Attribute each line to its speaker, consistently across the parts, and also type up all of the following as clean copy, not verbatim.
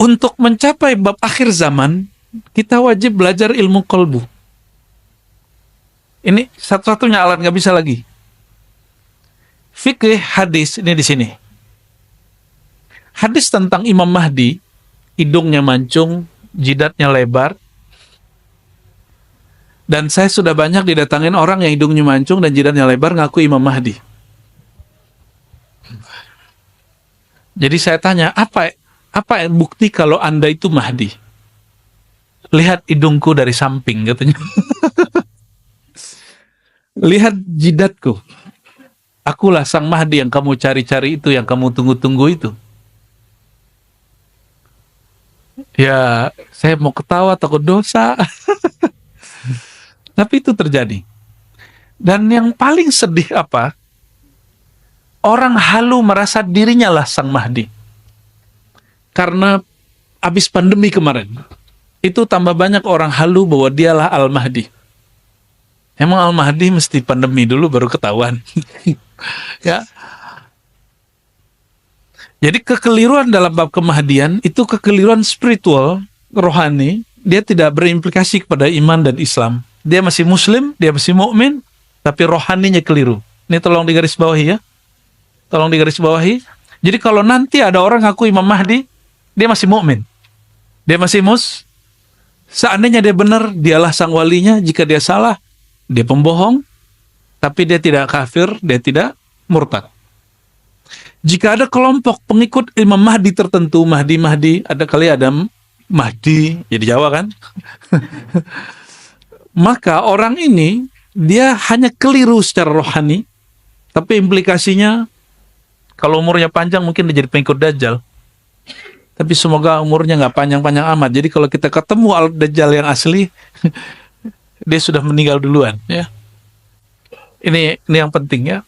Speaker 1: Untuk mencapai bab akhir zaman, kita wajib belajar ilmu qalbu. Ini satu-satunya alat, nggak bisa lagi. Fikih hadis ini di sini. Hadis tentang Imam Mahdi, hidungnya mancung, jidatnya lebar. Dan saya sudah banyak didatangin orang yang hidungnya mancung dan jidatnya lebar ngaku Imam Mahdi. Jadi saya tanya, apa bukti kalau Anda itu Mahdi? Lihat hidungku dari samping, katanya. Lihat jidatku. Akulah sang Mahdi yang kamu cari-cari itu, yang kamu tunggu-tunggu itu. Ya, saya mau ketawa, takut dosa. Tapi itu terjadi. Dan yang paling sedih apa? Orang halu merasa dirinya lah sang Mahdi. Karena habis pandemi kemarin, itu tambah banyak orang halu bahwa dialah Al-Mahdi. Emang Al-Mahdi mesti pandemi dulu baru ketahuan. Ya. Jadi kekeliruan dalam bab kemahdian itu kekeliruan spiritual, rohani. Dia tidak berimplikasi kepada iman dan Islam. Dia masih Muslim, dia masih mukmin, tapi rohaninya keliru. Ini tolong digarisbawahi ya. Tolong digarisbawahi. Jadi kalau nanti ada orang ngaku Imam Mahdi, dia masih mukmin. Dia masih seandainya dia benar, dialah sang walinya. Jika dia salah, dia pembohong. Tapi dia tidak kafir, dia tidak murtad. Jika ada kelompok pengikut Imam Mahdi tertentu, Mahdi, ada kali ada Mahdi, ya di Jawa kan? Maka orang ini, dia hanya keliru secara rohani, tapi implikasinya, kalau umurnya panjang mungkin dia jadi pengikut Dajjal. Tapi semoga umurnya nggak panjang-panjang amat. Jadi kalau kita ketemu Al-Dajjal yang asli, dia sudah meninggal duluan. Ya. Ini yang penting ya.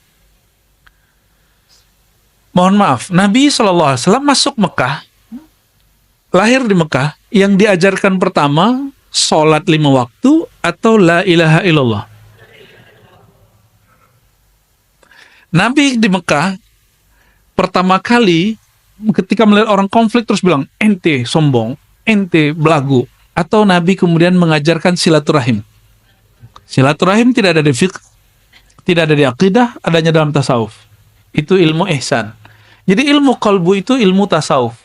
Speaker 1: Mohon maaf, Nabi SAW masuk Mekah, lahir di Mekah, yang diajarkan pertama, sholat 5 waktu atau la ilaha illallah. Nabi di Mekah, pertama kali ketika melihat orang konflik terus bilang, ente sombong, ente belagu. Atau Nabi kemudian mengajarkan silaturahim. Silaturahim tidak ada di fiqh, tidak ada di akidah, adanya dalam tasawuf. Itu ilmu ihsan. Jadi ilmu qalbu itu ilmu tasawuf.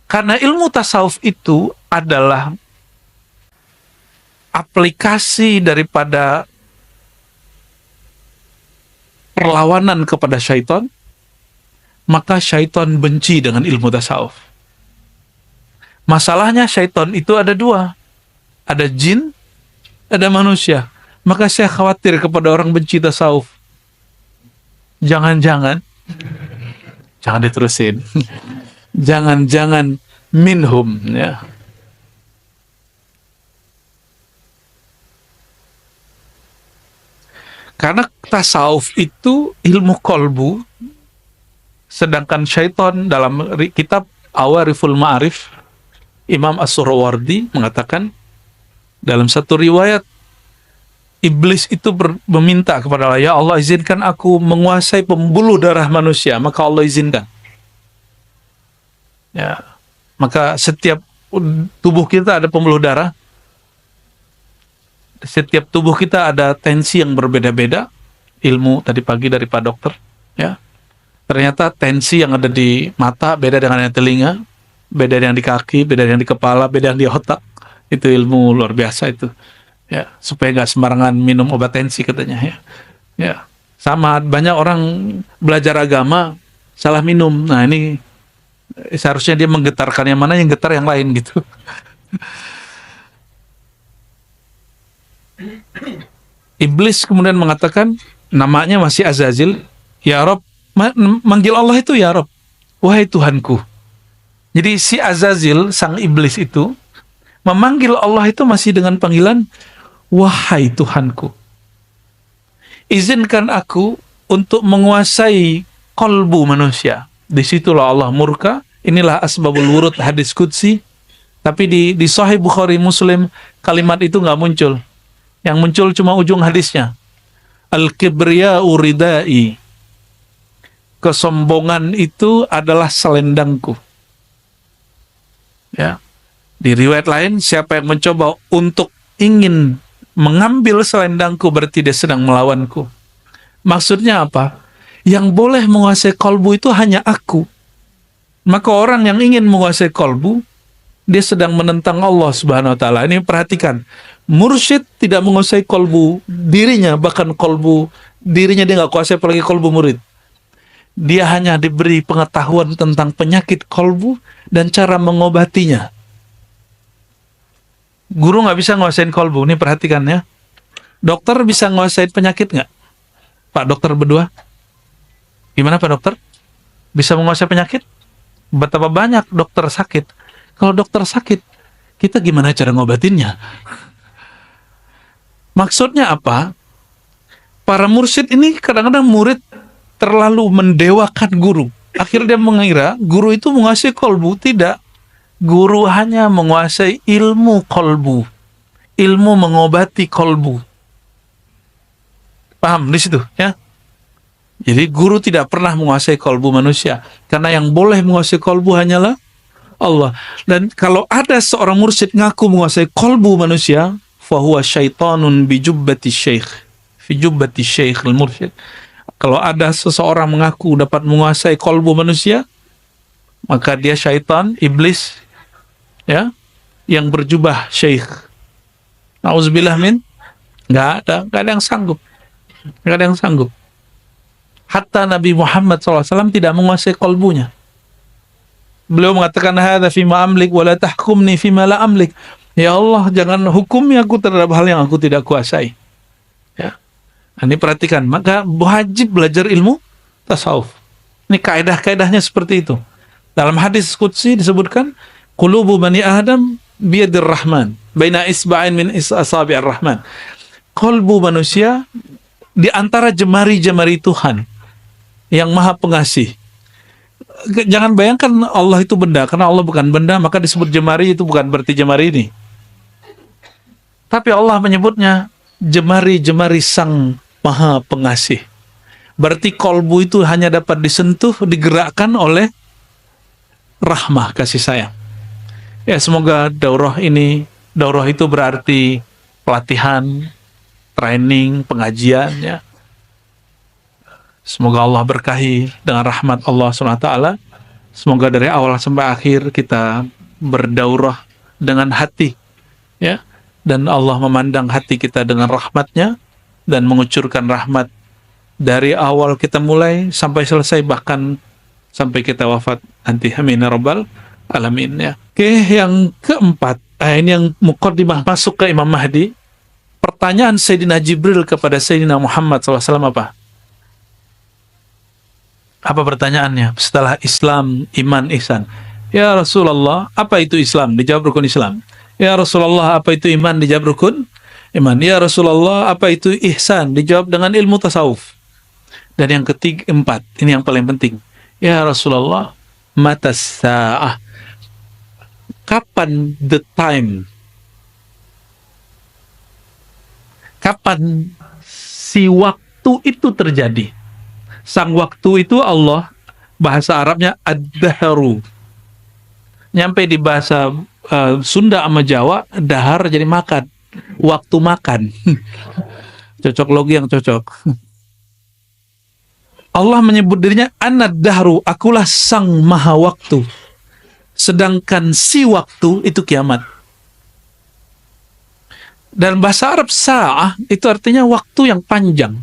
Speaker 1: Karena ilmu tasawuf itu adalah aplikasi daripada perlawanan kepada syaitan, maka syaitan benci dengan ilmu tasawuf. Masalahnya syaitan itu ada 2. Ada jin, ada manusia. Maka saya khawatir kepada orang benci tasawuf. Jangan diterusin. Jangan minhum ya. Karena tasawuf itu ilmu kolbu, sedangkan syaitan dalam kitab Awariful Ma'arif, Imam As-Surawardi mengatakan dalam satu riwayat, iblis itu meminta kepada Allah, ya Allah izinkan aku menguasai pembuluh darah manusia, maka Allah izinkan. Ya, maka setiap tubuh kita ada pembuluh darah, setiap tubuh kita ada tensi yang berbeda-beda. Ilmu tadi pagi dari Pak Dokter, ya. Ternyata tensi yang ada di mata beda dengan yang telinga, beda dengan di kaki, beda dengan di kepala, beda dengan di otak. Itu ilmu luar biasa itu. Ya, supaya nggak sembarangan minum obat tensi katanya ya. Ya, sama banyak orang belajar agama salah minum. Nah, ini seharusnya dia menggetarkan yang mana, yang getar yang lain gitu. Iblis kemudian mengatakan, namanya masih Azazil, ya Rob, manggil Allah itu ya Rob, wahai Tuhanku. Jadi si Azazil, sang iblis itu, memanggil Allah itu masih dengan panggilan, wahai Tuhanku. Izinkan aku untuk menguasai kolbu manusia. Disitulah Allah murka. Inilah asbabul wurud hadis qudsi. Tapi di Sahih Bukhari Muslim, kalimat itu nggak muncul. Yang muncul cuma ujung hadisnya. Al-kibriya'u ridai. Kesombongan itu adalah selendangku. Ya. Di riwayat lain, siapa yang mencoba untuk ingin mengambil selendangku berarti dia sedang melawanku. Maksudnya apa? Yang boleh menguasai kolbu itu hanya aku. Maka orang yang ingin menguasai kolbu, dia sedang menentang Allah Subhanahu wa taala. Ini perhatikan. Mursyid tidak menguasai kolbu dirinya, bahkan kolbu dirinya dia nggak kuasai, apalagi kolbu murid. Dia hanya diberi pengetahuan tentang penyakit kolbu dan cara mengobatinya. Guru nggak bisa nguasain kolbu. Ini perhatikan ya. Dokter bisa nguasain penyakit nggak? Pak dokter berdua? Gimana Pak dokter? Bisa menguasai penyakit? Betapa banyak dokter sakit. Kalau dokter sakit, kita gimana cara ngobatinnya? Maksudnya apa? Para mursyid ini kadang-kadang murid terlalu mendewakan guru. Akhirnya dia mengira guru itu menguasai kolbu. Tidak. Guru hanya menguasai ilmu kolbu. Ilmu mengobati kolbu. Paham di situ ya? Jadi guru tidak pernah menguasai kolbu manusia. Karena yang boleh menguasai kolbu hanyalah Allah. Dan kalau ada seorang mursyid ngaku menguasai kolbu manusia, fahuwa syaitanun bijubbati syekh. Fi jubbati syekh al-mursyid. Kalau ada seseorang mengaku dapat menguasai kolbu manusia, maka dia syaitan, iblis, ya, yang berjubah syekh. Nauzubillah min. Nggak ada yang sanggup. Nggak ada yang sanggup. Hatta Nabi Muhammad SAW tidak menguasai kolbunya. Beliau mengatakan, hadza fima amlik wa la tahkumni fima la amlik. Ya Allah, jangan hukumi aku terhadap hal yang aku tidak kuasai. Ya. Ini perhatikan, maka wajib belajar ilmu tasawuf. Ini kaidah-kaidahnya seperti itu. Dalam hadis qudsi disebutkan, qulubu bani Adam biyadir rahman, baina isba'in min asabi'ir rahman. Kolbu manusia di antara jemari-jemari Tuhan yang Maha Pengasih. Jangan bayangkan Allah itu benda, karena Allah bukan benda, maka disebut jemari itu bukan berarti jemari ini. Tapi Allah menyebutnya jemari-jemari Sang Maha Pengasih. Berarti kolbu itu hanya dapat disentuh, digerakkan oleh rahmah, kasih sayang. Ya, semoga daurah itu berarti pelatihan, training, pengajian, ya. Semoga Allah berkahi dengan rahmat Allah SWT. Semoga dari awal sampai akhir kita berdaurah dengan hati, ya, dan Allah memandang hati kita dengan rahmatnya dan mengucurkan rahmat dari awal kita mulai sampai selesai, bahkan sampai kita wafat nanti. Amin ya rabbal alamin, ya. Oke, yang keempat, ini yang muqaddimah masuk ke Imam Mahdi. Pertanyaan Sayyidina Jibril kepada Sayyidina Muhammad SAW apa? Apa pertanyaannya? Setelah Islam, iman, ihsan. Ya Rasulullah, apa itu Islam? Dijawab rukun Islam. Ya Rasulullah, apa itu iman? Dijawab rukun iman. Ya Rasulullah, apa itu ihsan? Dijawab dengan ilmu tasawuf. Dan yang keempat, ini yang paling penting. Ya Rasulullah, mata sa'ah. Kapan the time? Kapan si waktu itu terjadi? Sang waktu itu Allah, bahasa Arabnya ad-dahru. Nyampe di bahasa Sunda sama Jawa, dahar jadi makan. Waktu makan. Cocok logi yang cocok. Allah menyebut dirinya anad-dahru, akulah sang maha waktu. Sedangkan si waktu itu kiamat. Dan bahasa Arab sa'ah itu artinya waktu yang panjang.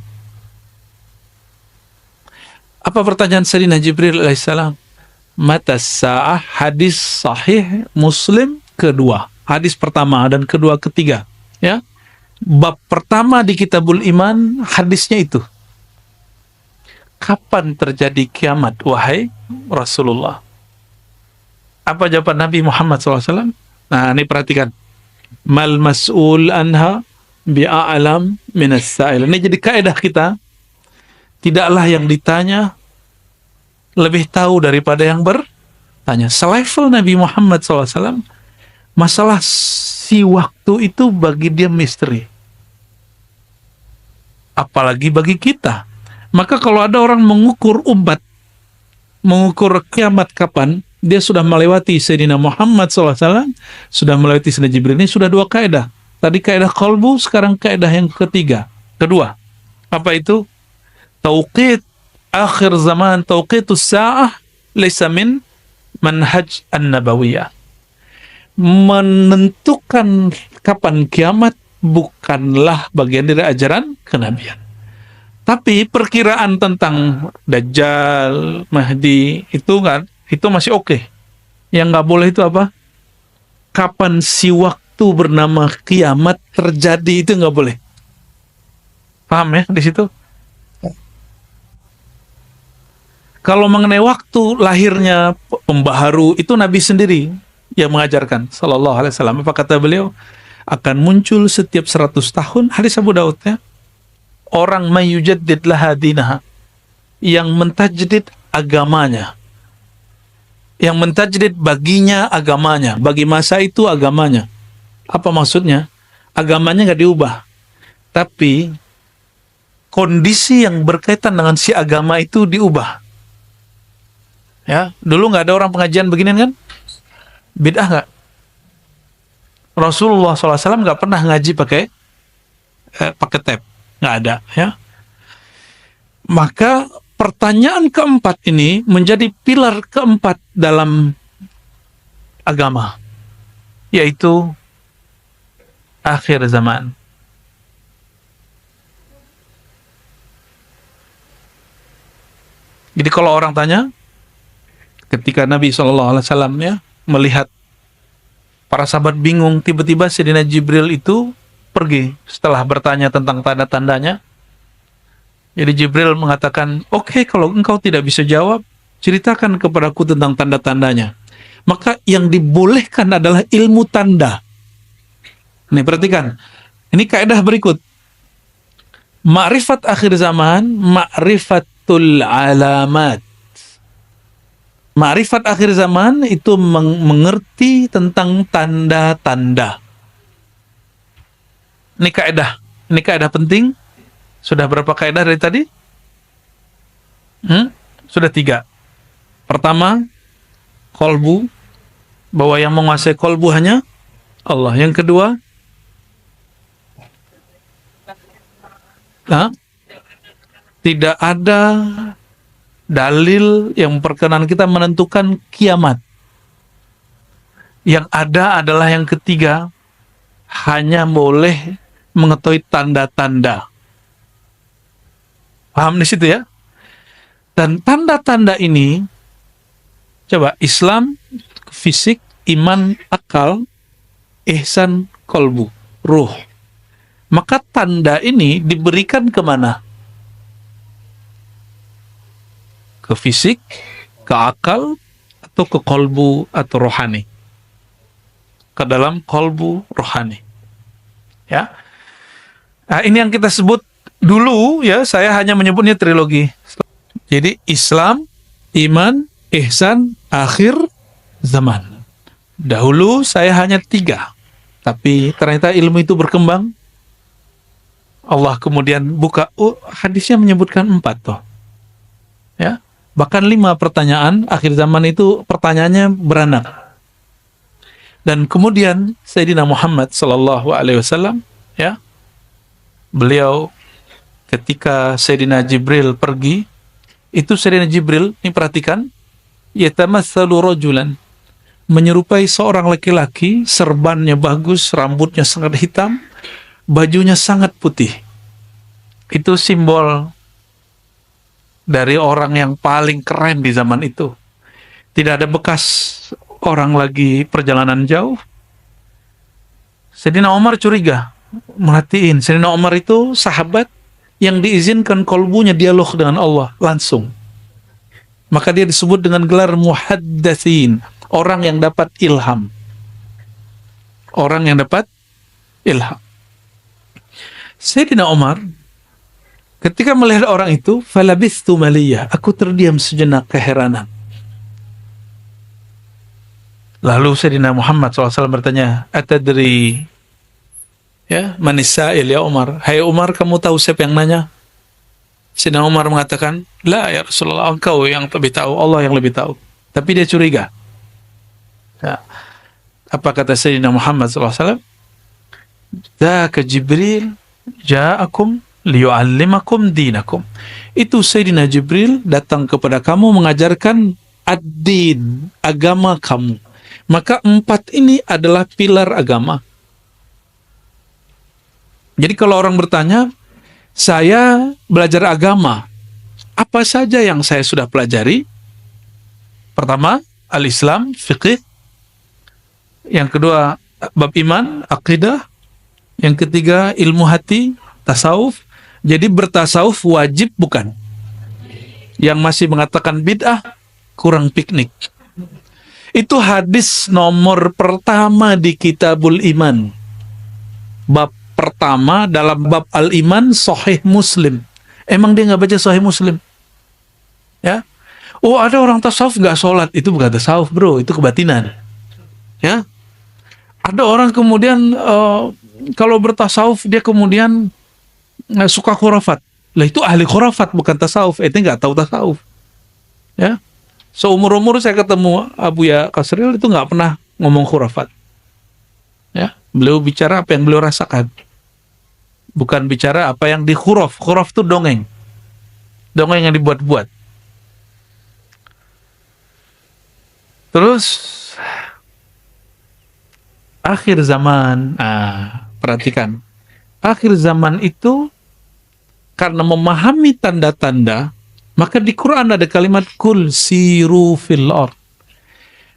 Speaker 1: Apa pertanyaan Sayyidina Jibril alaihissalam? Mata sa'ah, hadis sahih Muslim kedua. Hadis pertama dan kedua ketiga. Ya. Bab pertama di Kitabul Iman, hadisnya itu. Kapan terjadi kiamat, wahai Rasulullah? Apa jawaban Nabi Muhammad SAW? Nah, ini perhatikan. Mal mas'ul anha bi'a'alam minas sa'il. Ini jadi kaidah kita. Tidaklah yang ditanya lebih tahu daripada yang bertanya. Selevel Nabi Muhammad SAW, masalah si waktu itu bagi dia misteri. Apalagi bagi kita. Maka kalau ada orang mengukur umat, mengukur kiamat kapan, dia sudah melewati Sayyidina Muhammad SAW, sudah melewati Sayyidina Jibril. Ini sudah 2 kaidah. Tadi kaidah qalbu, sekarang kaidah yang kedua. Apa itu? Tauqit akhir zaman, tauqitus sa'ah laysa min manhaj an-nabawiyah. Menentukan kapan kiamat bukanlah bagian dari ajaran kenabian. Tapi perkiraan tentang Dajjal, Mahdi itu masih oke. Yang nggak boleh itu apa? Kapan si waktu bernama kiamat terjadi, itu nggak boleh. Paham ya di situ? Kalau mengenai waktu lahirnya pembaharu, itu Nabi sendiri yang mengajarkan, sallallahu alaihi wasallam. Apa kata beliau? Akan muncul setiap 100 tahun, hadis Abu Daud ya, orang mayujaddid laha dinaha, yang mentajdid agamanya, yang mentajdid baginya agamanya, bagi masa itu agamanya. Apa maksudnya? Agamanya nggak diubah, tapi kondisi yang berkaitan dengan si agama itu diubah. Ya, dulu nggak ada orang pengajian beginian kan? Bid'ah nggak? Rasulullah SAW nggak pernah ngaji pakai tape, nggak ada. Ya, maka pertanyaan keempat ini menjadi pilar keempat dalam agama, yaitu akhir zaman. Jadi kalau orang tanya, ketika Nabi SAW ya melihat para sahabat bingung, tiba-tiba Sayyidina Jibril itu pergi setelah bertanya tentang tanda-tandanya. Jadi Jibril mengatakan, oke, kalau engkau tidak bisa jawab, ceritakan kepadaku tentang tanda-tandanya. Maka yang dibolehkan adalah ilmu tanda. Nih perhatikan, ini kaidah berikut. Ma'rifat akhir zaman, ma'rifatul alamat. Ma'rifat akhir zaman itu mengerti tentang tanda-tanda. Ini kaidah penting. Sudah berapa kaidah dari tadi? Sudah 3. Pertama, kolbu, bahwa yang menguasai kolbu hanya Allah. Yang kedua, tidak ada dalil yang memperkenankan kita menentukan kiamat. Yang ada adalah yang ketiga, hanya boleh mengetahui tanda-tanda. Paham di situ ya? Dan tanda-tanda ini, coba Islam, fisik, iman, akal, ihsan, kolbu, ruh. Maka tanda ini diberikan kemana? Ke fisik, ke akal, atau ke kolbu atau rohani? Ke dalam kolbu rohani. Ya. Nah, ini yang kita sebut dulu ya, saya hanya menyebutnya trilogi. Jadi Islam, iman, ihsan, akhir zaman. Dahulu saya hanya 3, tapi ternyata ilmu itu berkembang. Allah kemudian buka, hadisnya menyebutkan 4 toh. Ya. Bahkan 5 pertanyaan akhir zaman itu pertanyaannya beranak. Dan kemudian Sayyidina Muhammad sallallahu alaihi wasallam ya, beliau ketika Sayyidina Jibril pergi, itu Sayyidina Jibril, ini perhatikan, yatamatsalu rajulan, menyerupai seorang laki-laki, serbannya bagus, rambutnya sangat hitam, bajunya sangat putih. Itu simbol dari orang yang paling keren di zaman itu. Tidak ada bekas orang lagi perjalanan jauh. Sayyidina Umar curiga, merhatiin. Sayyidina Umar itu sahabat yang diizinkan kolbunya dialog dengan Allah langsung. Maka dia disebut dengan gelar muhaddatsin, orang yang dapat ilham. Orang yang dapat ilham. Sayyidina Umar ketika melihat orang itu, falabistu maliyah, aku terdiam sejenak keheranan. Lalu Sayyidina Muhammad SAW bertanya, atadri ya manisa'il ya Umar, hai Umar, kamu tahu siapa yang nanya? Sayyidina Umar mengatakan, la ya Rasulullah, engkau yang lebih tahu, Allah yang lebih tahu. Tapi dia curiga, Ya. Apa kata Sayyidina Muhammad SAW? Dzaka Jibril ja'akum liyu'allimakum dinakum. Itu Sayyidina Jibril datang kepada kamu mengajarkan ad-din, agama kamu. Maka 4 ini adalah pilar agama. Jadi kalau orang bertanya, saya belajar agama, apa saja yang saya sudah pelajari? Pertama, al-Islam, fiqih. Yang kedua, bab iman, akidah. Yang ketiga, ilmu hati, tasawuf. Jadi bertasawuf wajib bukan? Yang masih mengatakan bid'ah, kurang piknik. Itu hadis nomor pertama di Kitabul Iman. Bab pertama dalam bab Al-Iman, Sahih Muslim. Emang dia nggak baca Sahih Muslim? Ya. Oh, ada orang tasawuf nggak sholat. Itu bukan tasawuf, bro. Itu kebatinan. Ya. Ada orang kemudian kalau bertasawuf dia kemudian suka khurafat. Lah itu ahli khurafat bukan tasawuf. Itu nggak tahu tasawuf. Ya. Seumur-umur saya ketemu Abuya Kasril itu nggak pernah ngomong khurafat. Ya. Beliau bicara apa yang beliau rasakan. Bukan bicara apa yang di khuraf. Khuraf itu dongeng. Dongeng yang dibuat-buat. Terus akhir zaman, perhatikan, akhir zaman itu karena memahami tanda-tanda, maka di Quran ada kalimat kul siru fil ard.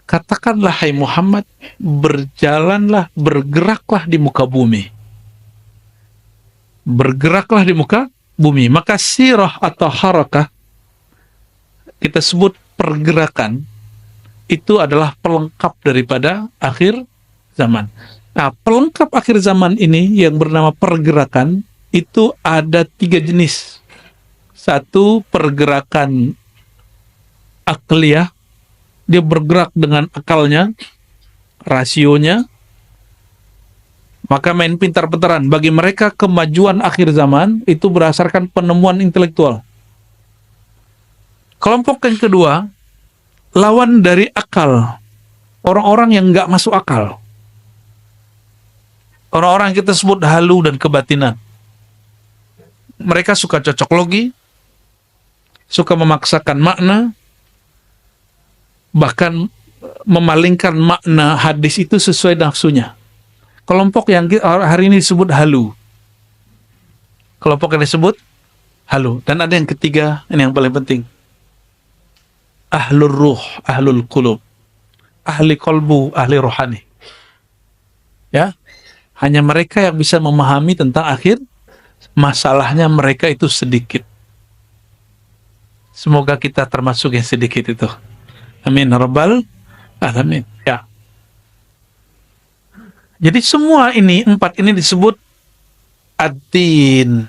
Speaker 1: Katakanlah hai Muhammad, berjalanlah, bergeraklah di muka bumi. Bergeraklah di muka bumi. Maka sirah atau harakah kita sebut pergerakan, itu adalah pelengkap daripada akhir zaman. Nah, pelengkap akhir zaman ini yang bernama pergerakan itu ada 3 jenis. Satu, pergerakan akliyah, dia bergerak dengan akalnya, rasionya, maka main pintar-pintaran. Bagi mereka kemajuan akhir zaman itu berdasarkan penemuan intelektual. Kelompok yang kedua, lawan dari akal, orang-orang yang nggak masuk akal, orang-orang yang kita sebut halu dan kebatinan. Mereka suka cocok logi, suka memaksakan makna, bahkan memalingkan makna hadis itu sesuai nafsunya. Kelompok yang hari ini disebut halu. Kelompok yang disebut halu. Dan ada yang ketiga, ini yang paling penting. Ahlul ruh, ahlul qulub. Ahli kolbu, ahli rohani. Ya, hanya mereka yang bisa memahami tentang akhir. Masalahnya mereka itu sedikit. Semoga kita termasuk yang sedikit itu. Amin rabbal alamin. Ya. Jadi semua ini, 4 ini disebut ad-din.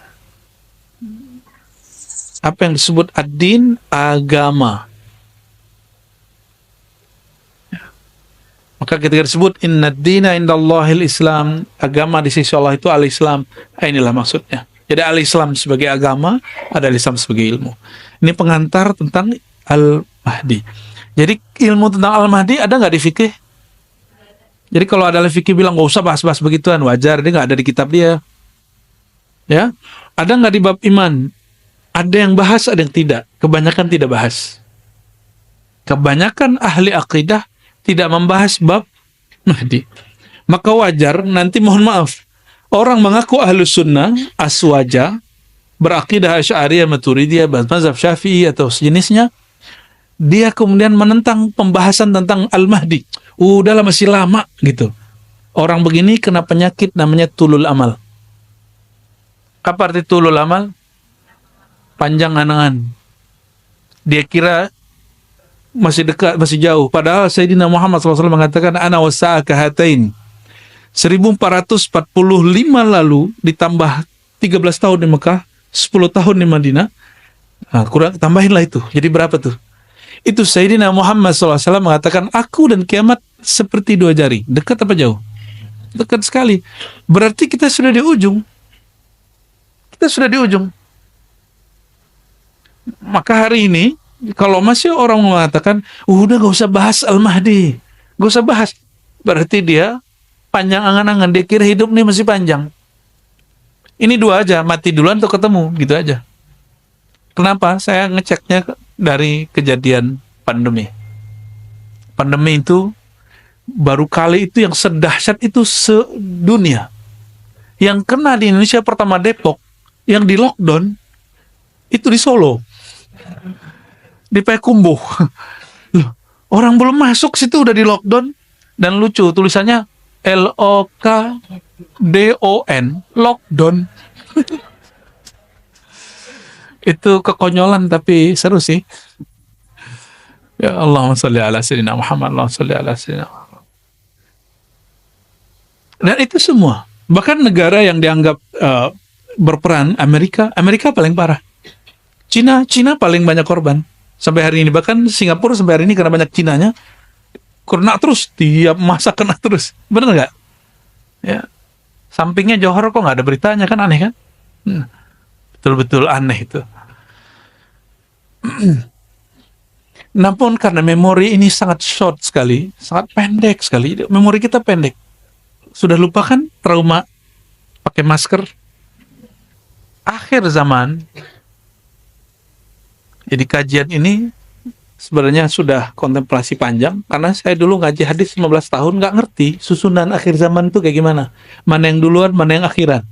Speaker 1: Apa yang disebut ad-din? Agama. Maka ketika disebut inna ad-dina indallahil Islam, agama di sisi Allah itu al-Islam. Inilah maksudnya. Jadi al-Islam sebagai agama, ada al-Islam sebagai ilmu. Ini pengantar tentang Al-Mahdi. Jadi ilmu tentang Al-Mahdi ada nggak di fikih? Jadi kalau ada fikih bilang nggak usah bahas-bahas begituan, wajar, dia nggak ada di kitab dia. Ya, ada nggak di bab iman? Ada yang bahas, ada yang tidak. Kebanyakan tidak bahas. Kebanyakan ahli akidah tidak membahas bab Mahdi. Maka wajar, nanti mohon maaf, orang mengaku ahlus sunnah, aswaja, berakidah Asy'ariyah, Maturidiyah, mazhab Syafi'i atau sejenisnya, dia kemudian menentang pembahasan tentang Al-Mahdi. Udahlah masih lama gitu. Orang begini kena penyakit namanya tulul amal. Apa arti tulul amal? Panjang angan. Dia kira masih dekat, masih jauh. Padahal Sayyidina Muhammad SAW mengatakan ana wasa'a kahatain. 1445 lalu ditambah 13 tahun di Mekah, 10 tahun di Madinah. Nah, kurang tambahinlah itu. Jadi berapa tuh? Itu Sayyidina Muhammad SAW mengatakan aku dan kiamat seperti 2 jari. Dekat apa jauh? Dekat sekali. Berarti kita sudah di ujung. Kita sudah di ujung. Maka hari ini kalau masih orang mengatakan, udah gak usah bahas Al-Mahdi, Gak usah bahas. Berarti dia panjang angan-angan, dia kira hidup nih masih panjang. Ini dua aja, mati duluan atau ketemu, gitu aja. Kenapa? Saya ngeceknya dari kejadian pandemi. Pandemi itu baru kali itu yang sedahsyat itu sedunia. Yang kena di Indonesia pertama Depok, yang di lockdown itu di Solo, di Payakumbuh. Loh, orang belum masuk situ udah di lockdown. Dan lucu tulisannya LOKDON, lockdown. Itu kekonyolan tapi seru sih. Ya Allahumma sholli ala sayyidina Muhammad, Allahumma sholli ala sayyidina Muhammad. Dan itu semua. Bahkan negara yang dianggap berperan, Amerika paling parah. Cina paling banyak korban sampai hari ini. Bahkan Singapura sampai hari ini karena banyak Cinanya kena terus, tiap masa kena terus. Bener nggak? Ya. Sampingnya Johor kok nggak ada beritanya, kan aneh kan? Betul-betul aneh itu. Namun karena memori ini sangat short sekali, sangat pendek sekali. Memori kita pendek. Sudah lupakan trauma pakai masker. Akhir zaman. Jadi kajian ini sebenarnya sudah kontemplasi panjang, karena saya dulu ngaji hadis 15 tahun, nggak ngerti susunan akhir zaman itu kayak gimana. Mana yang duluan, mana yang akhiran.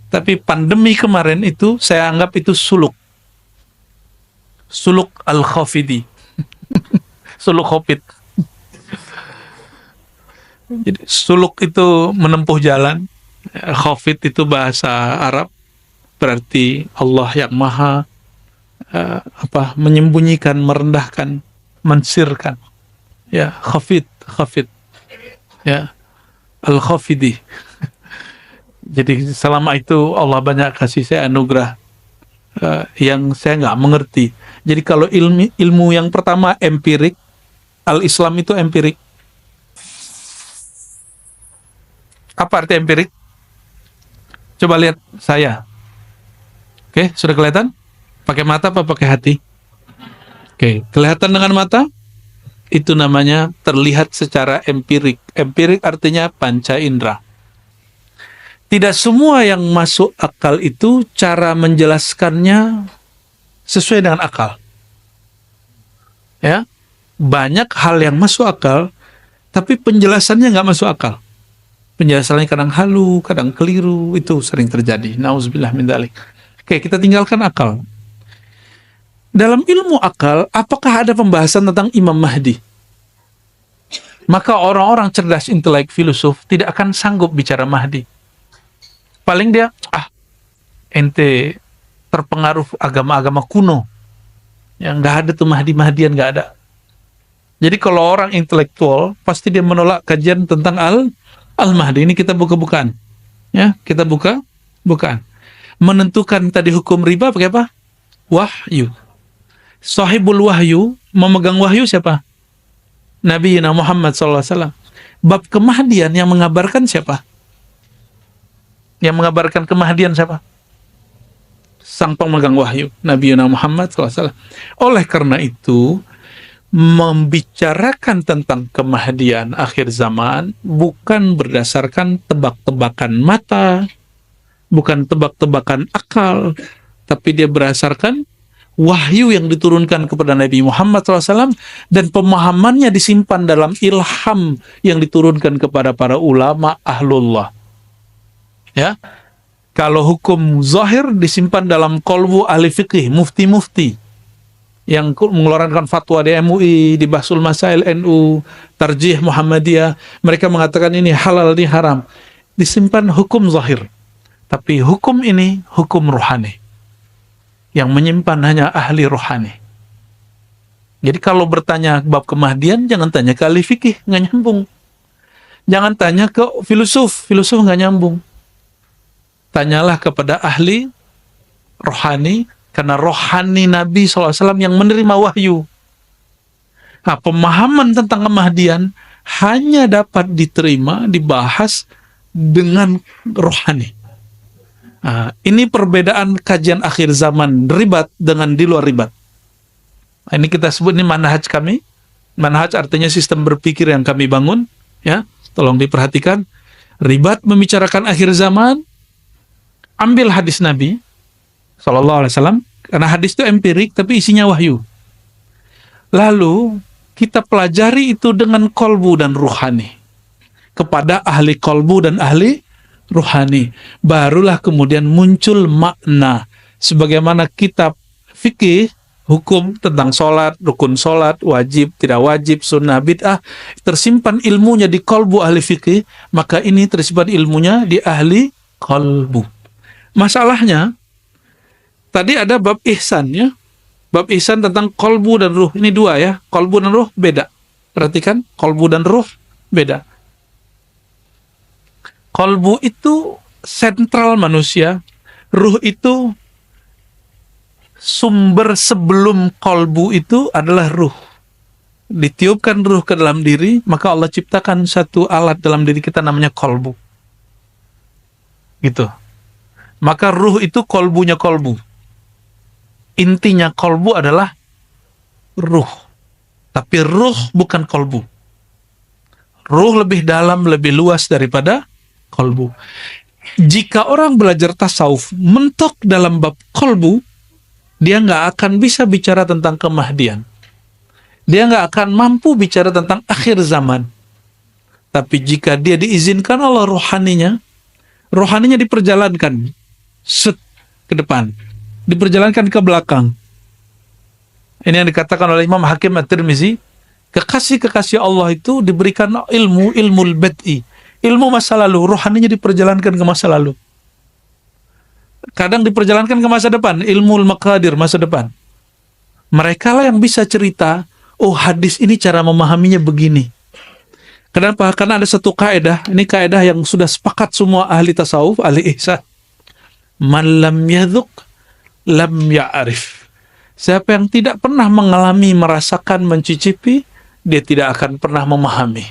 Speaker 1: Tapi pandemi kemarin itu, saya anggap itu suluk. Suluk al-Khafidi. Suluk Khafid. Jadi suluk itu menempuh jalan. Khafid itu bahasa Arab, berarti Allah yang maha menyembunyikan, merendahkan, mensirkan. Ya, khafid. Ya, al-Khafidi. Jadi selama itu Allah banyak kasih saya anugerah yang saya nggak mengerti. Jadi kalau ilmu yang pertama empirik, al-Islam itu empirik. Apa arti empirik? Coba lihat saya. Oke, sudah kelihatan? Pakai mata apa pakai hati? Oke, kelihatan dengan mata? Itu namanya terlihat secara empirik. Empirik artinya panca indera. Tidak semua yang masuk akal itu cara menjelaskannya sesuai dengan akal. Ya, banyak hal yang masuk akal, tapi penjelasannya nggak masuk akal. Penjelasannya kadang halu, kadang keliru, itu sering terjadi. Nauzubillah min dzalik. Oke, kita tinggalkan akal. Dalam ilmu akal, apakah ada pembahasan tentang Imam Mahdi? Maka orang-orang cerdas, intelek, filosof tidak akan sanggup bicara Mahdi. Paling dia, ente terpengaruh agama-agama kuno. Yang nggak ada tuh Mahdi-Mahdian, nggak ada. Jadi kalau orang intelektual, pasti dia menolak kajian tentang Al-Mahdi. Ini kita buka-bukaan. Ya, kita bukaan. Menentukan tadi hukum riba pakai apa? Wahyu. Sahibul wahyu, memegang wahyu siapa? Nabi Muhammad SAW. Bab kemahdian yang mengabarkan siapa? Yang mengabarkan kemahdian siapa? Sang pemegang wahyu, Nabi Muhammad SAW. Oleh karena itu, membicarakan tentang kemahdian akhir zaman bukan berdasarkan tebak-tebakan mata, bukan tebak-tebakan akal, tapi dia berdasarkan wahyu yang diturunkan kepada Nabi Muhammad SAW dan pemahamannya disimpan dalam ilham yang diturunkan kepada para ulama ahlullah. Ya, kalau hukum zahir disimpan dalam qalbu ahli fikih, mufti-mufti yang mengeluarkan fatwa di MUI, di Bahsul Masail NU, Tarjih Muhammadiyah, mereka mengatakan ini halal, ini haram. Disimpan hukum zahir. Tapi hukum ini hukum rohani. Yang menyimpan hanya ahli rohani. Jadi kalau bertanya bab kemahdian, jangan tanya ke ahli fikih, nggak nyambung. Jangan tanya ke filosof nggak nyambung. Tanyalah kepada ahli rohani, karena rohani Nabi SAW yang menerima wahyu. Nah, pemahaman tentang kemahdian hanya dapat diterima, dibahas dengan rohani. Nah, ini perbedaan kajian akhir zaman ribat dengan di luar ribat. Nah, ini kita sebut ini manhaj kami. Manhaj artinya sistem berpikir yang kami bangun, ya. Tolong diperhatikan. Ribat membicarakan akhir zaman, ambil hadis Nabi sallallahu alaihi wasallam, karena hadis itu empirik tapi isinya wahyu. Lalu kita pelajari itu dengan kolbu dan ruhani, kepada ahli kolbu dan ahli ruhani. Barulah kemudian muncul makna. Sebagaimana kitab fikih, hukum tentang sholat, rukun sholat, wajib, tidak wajib, sunnah, bid'ah, tersimpan ilmunya di kolbu ahli fikih, maka ini tersimpan ilmunya di ahli kolbu. Masalahnya, tadi ada bab ihsan, ya. Bab ihsan tentang kolbu dan ruh. Ini dua, ya. Kolbu dan ruh beda. Perhatikan, kolbu dan ruh beda. Kolbu itu sentral manusia, ruh itu sumber sebelum kolbu itu adalah ruh. Ditiupkan ruh ke dalam diri, maka Allah ciptakan satu alat dalam diri kita namanya kolbu. Gitu. Maka ruh itu kolbunya kolbu. Intinya kolbu adalah ruh. Tapi ruh bukan kolbu. Ruh lebih dalam, lebih luas daripada kolbu. Jika orang belajar tasawuf mentok dalam bab kolbu, dia nggak akan bisa bicara tentang kemahdian. Dia nggak akan mampu bicara tentang akhir zaman. Tapi jika dia diizinkan Allah rohaninya diperjalankan ke depan, diperjalankan ke belakang. Ini yang dikatakan oleh Imam Hakim At-Tirmizi, kekasih-kekasih Allah itu diberikan ilmul bad'i, ilmu masa lalu, rohaninya diperjalankan ke masa lalu. Kadang diperjalankan ke masa depan, ilmu maqadir masa depan. Mereka lah yang bisa cerita, oh hadis ini cara memahaminya begini. Kenapa? Karena ada satu kaidah, ini kaidah yang sudah sepakat semua ahli tasawuf, ahli ihsan. Man lam yadhuq, lam ya'rif. Siapa yang tidak pernah mengalami, merasakan, mencicipi, dia tidak akan pernah memahami.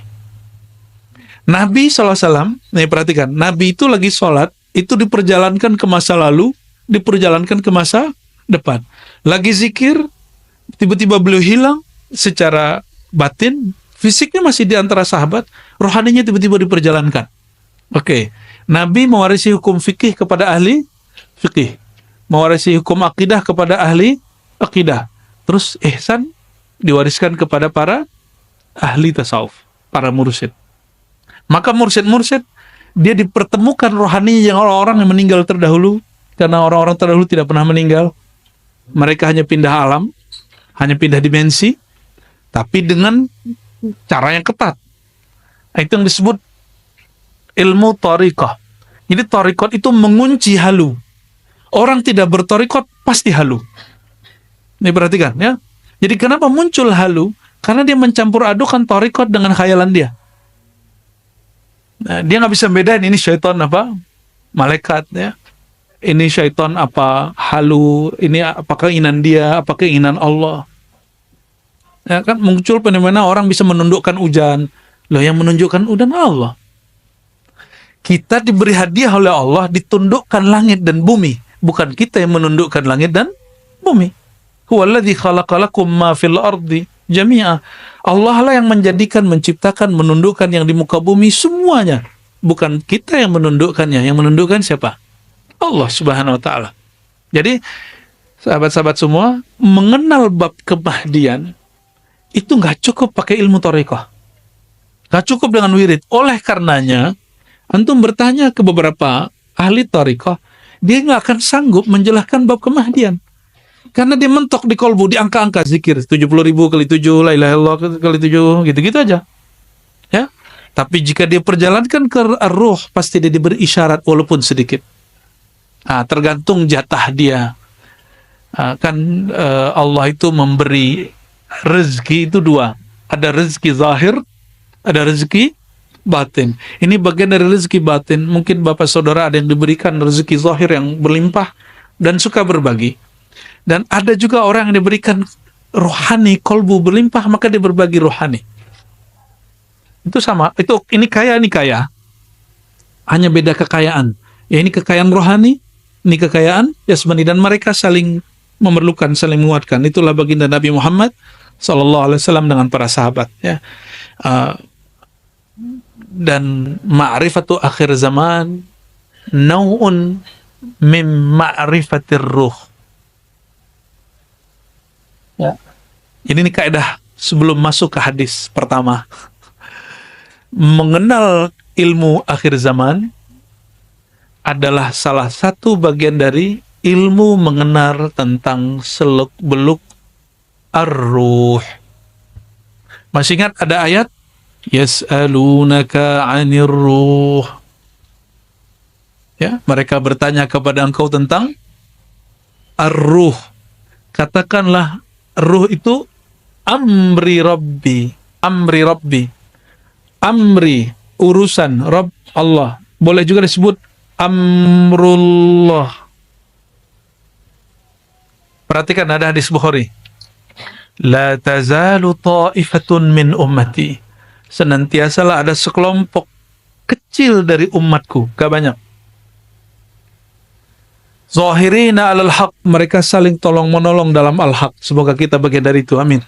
Speaker 1: Nabi SAW, nih perhatikan, Nabi itu lagi sholat, itu diperjalankan ke masa lalu, diperjalankan ke masa depan. Lagi zikir, tiba-tiba beliau hilang secara batin, fisiknya masih di antara sahabat, rohaninya tiba-tiba diperjalankan. Oke, Nabi mewarisi hukum fikih kepada ahli fikih, mewarisi hukum akidah kepada ahli akidah. Terus ihsan diwariskan kepada para ahli tasawuf, para mursyid. Maka mursyid-mursyid dia dipertemukan rohani yang orang-orang yang meninggal terdahulu, karena orang-orang terdahulu tidak pernah meninggal. Mereka hanya pindah alam, hanya pindah dimensi, tapi dengan cara yang ketat. Itu yang disebut ilmu thariqah. Jadi thariqat itu mengunci halu. Orang tidak berthariqat pasti halu. Ini perhatikan, ya. Jadi kenapa muncul halu? Karena dia mencampur adukan thariqat dengan khayalan dia. Nah, dia nggak bisa bedain ini syaitan apa malaikat, ya, ini syaitan apa halu, ini apa keinginan dia, apa keinginan Allah, ya kan. Muncul fenomena orang bisa menundukkan hujan. Loh, yang menunjukkan hujan Allah. Kita diberi hadiah oleh Allah ditundukkan langit dan bumi, bukan kita yang menundukkan langit dan bumi. Huwallazi khalaqalakum ma fil ardi jami'a. Allah lah yang menjadikan, menciptakan, menundukkan yang di muka bumi semuanya. Bukan kita yang menundukkannya. Yang menundukkan siapa? Allah Subhanahu wa ta'ala. Jadi, sahabat-sahabat semua, mengenal bab kemahdian itu nggak cukup pakai ilmu thariqah. Nggak cukup dengan wirid. Oleh karenanya, antum bertanya ke beberapa ahli thariqah, dia nggak akan sanggup menjelaskan bab kemahdian. Karena dia mentok di kolbu, di angka-angka zikir 70.000 kali 7, la ilaha illallah kali 7, gitu-gitu aja. Ya. Tapi jika dia perjalankan ke ruh, pasti dia diberi isyarat walaupun sedikit. Tergantung jatah dia. Allah itu memberi rezeki itu dua. Ada rezeki zahir, ada rezeki batin. Ini bagian dari rezeki batin. Mungkin bapak saudara ada yang diberikan rezeki zahir yang berlimpah dan suka berbagi. Dan ada juga orang yang diberikan rohani, kolbu berlimpah, maka dia berbagi rohani. Itu sama. Ini kaya. Hanya beda kekayaan. Ya, ini kekayaan rohani, ini kekayaan jasmani, dan mereka saling memerlukan, saling menguatkan. Itulah baginda Nabi Muhammad Sallallahu Alaihi Wasallam dengan para sahabat, ya. Uh, dan ma'rifatu akhir zaman nau'un min ma'rifatir ruh. Ya. Ini kaidah sebelum masuk ke hadis pertama. Mengenal ilmu akhir zaman adalah salah satu bagian dari ilmu mengenal tentang seluk-beluk ar-ruh. Masih ingat ada ayat yas'alunaka 'anir ruh. Ya, mereka bertanya kepada engkau tentang ar-ruh. Katakanlah ruh itu amri rabbi, amri rabbi. Amri, urusan Rabb Allah. Boleh juga disebut amrullah. Perhatikan ada hadis Bukhari. La tazalu ta'ifatun min ummati. Senantiasalah ada sekelompok kecil dari umatku, gak banyak. Zahirina alal haq, mereka saling tolong-menolong dalam al-haq. Semoga kita bagian dari itu, amin.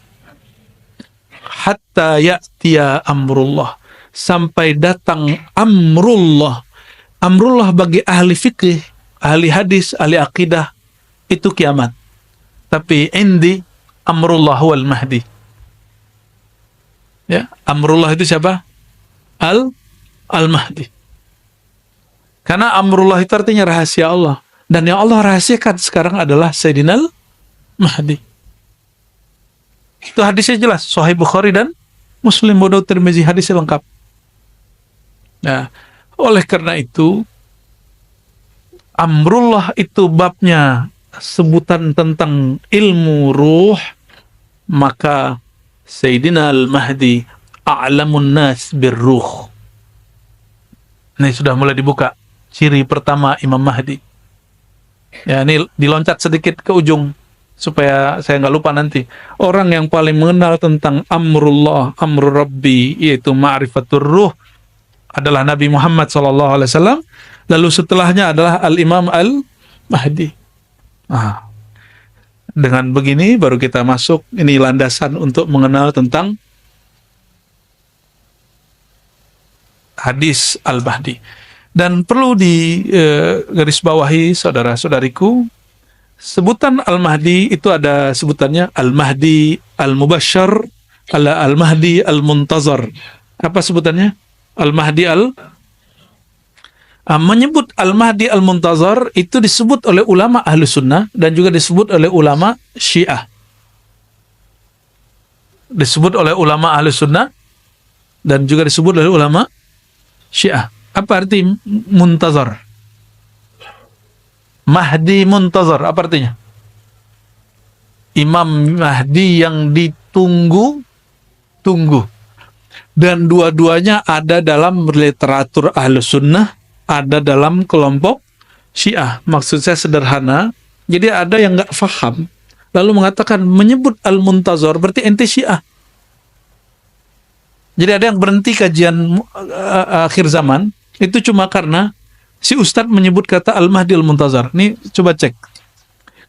Speaker 1: Hatta ya'tiya amrullah, sampai datang amrullah. Amrullah bagi ahli fikih, ahli hadis, ahli akidah, itu kiamat. Tapi indi amrullah wal mahdi. Ya, amrullah itu siapa? Al-Mahdi. Karena amrullah itu artinya rahasia Allah. Dan yang Allah rahasiakan sekarang adalah Sayyidina Al-Mahdi. Itu hadisnya jelas. Sahih Bukhari dan Muslim, Abu Daud, Tirmizi, hadisnya lengkap. Nah, oleh karena itu, amrullah itu babnya sebutan tentang ilmu ruh, maka Sayyidina Al-Mahdi a'lamun nas birruh. Ini sudah mulai dibuka. Ciri pertama Imam Mahdi. Ya, ini diloncat sedikit ke ujung supaya saya nggak lupa nanti. Orang yang paling mengenal tentang amrullah, amrul rabbi, yaitu ma'rifatur ruh, adalah Nabi Muhammad SAW. Lalu setelahnya adalah Al-Imam Al-Mahdi. Nah, dengan begini baru kita masuk, ini landasan untuk mengenal tentang hadis Al-Mahdi. Dan perlu digarisbawahi saudara-saudariku, sebutan Al-Mahdi itu ada sebutannya Al-Mahdi Al-Mubasyar, Al-Mahdi Al-Muntazar. Apa sebutannya? Al-Mahdi menyebut Al-Mahdi Al-Muntazar itu disebut oleh ulama Ahlus Sunnah dan juga disebut oleh ulama Syiah. Disebut oleh ulama Ahlus Sunnah dan juga disebut oleh ulama Syiah. Apa arti muntazar? Mahdi muntazar, apa artinya? Imam Mahdi yang ditunggu-tunggu. Dan dua-duanya ada dalam literatur Ahlus Sunnah, ada dalam kelompok Syiah. Maksud saya sederhana, jadi ada yang nggak faham, lalu mengatakan menyebut Al-Muntazar berarti ente Syiah. Jadi ada yang berhenti kajian akhir zaman, itu cuma karena si Ustadz menyebut kata Al-Mahdi Al-Muntazar. Ini coba cek.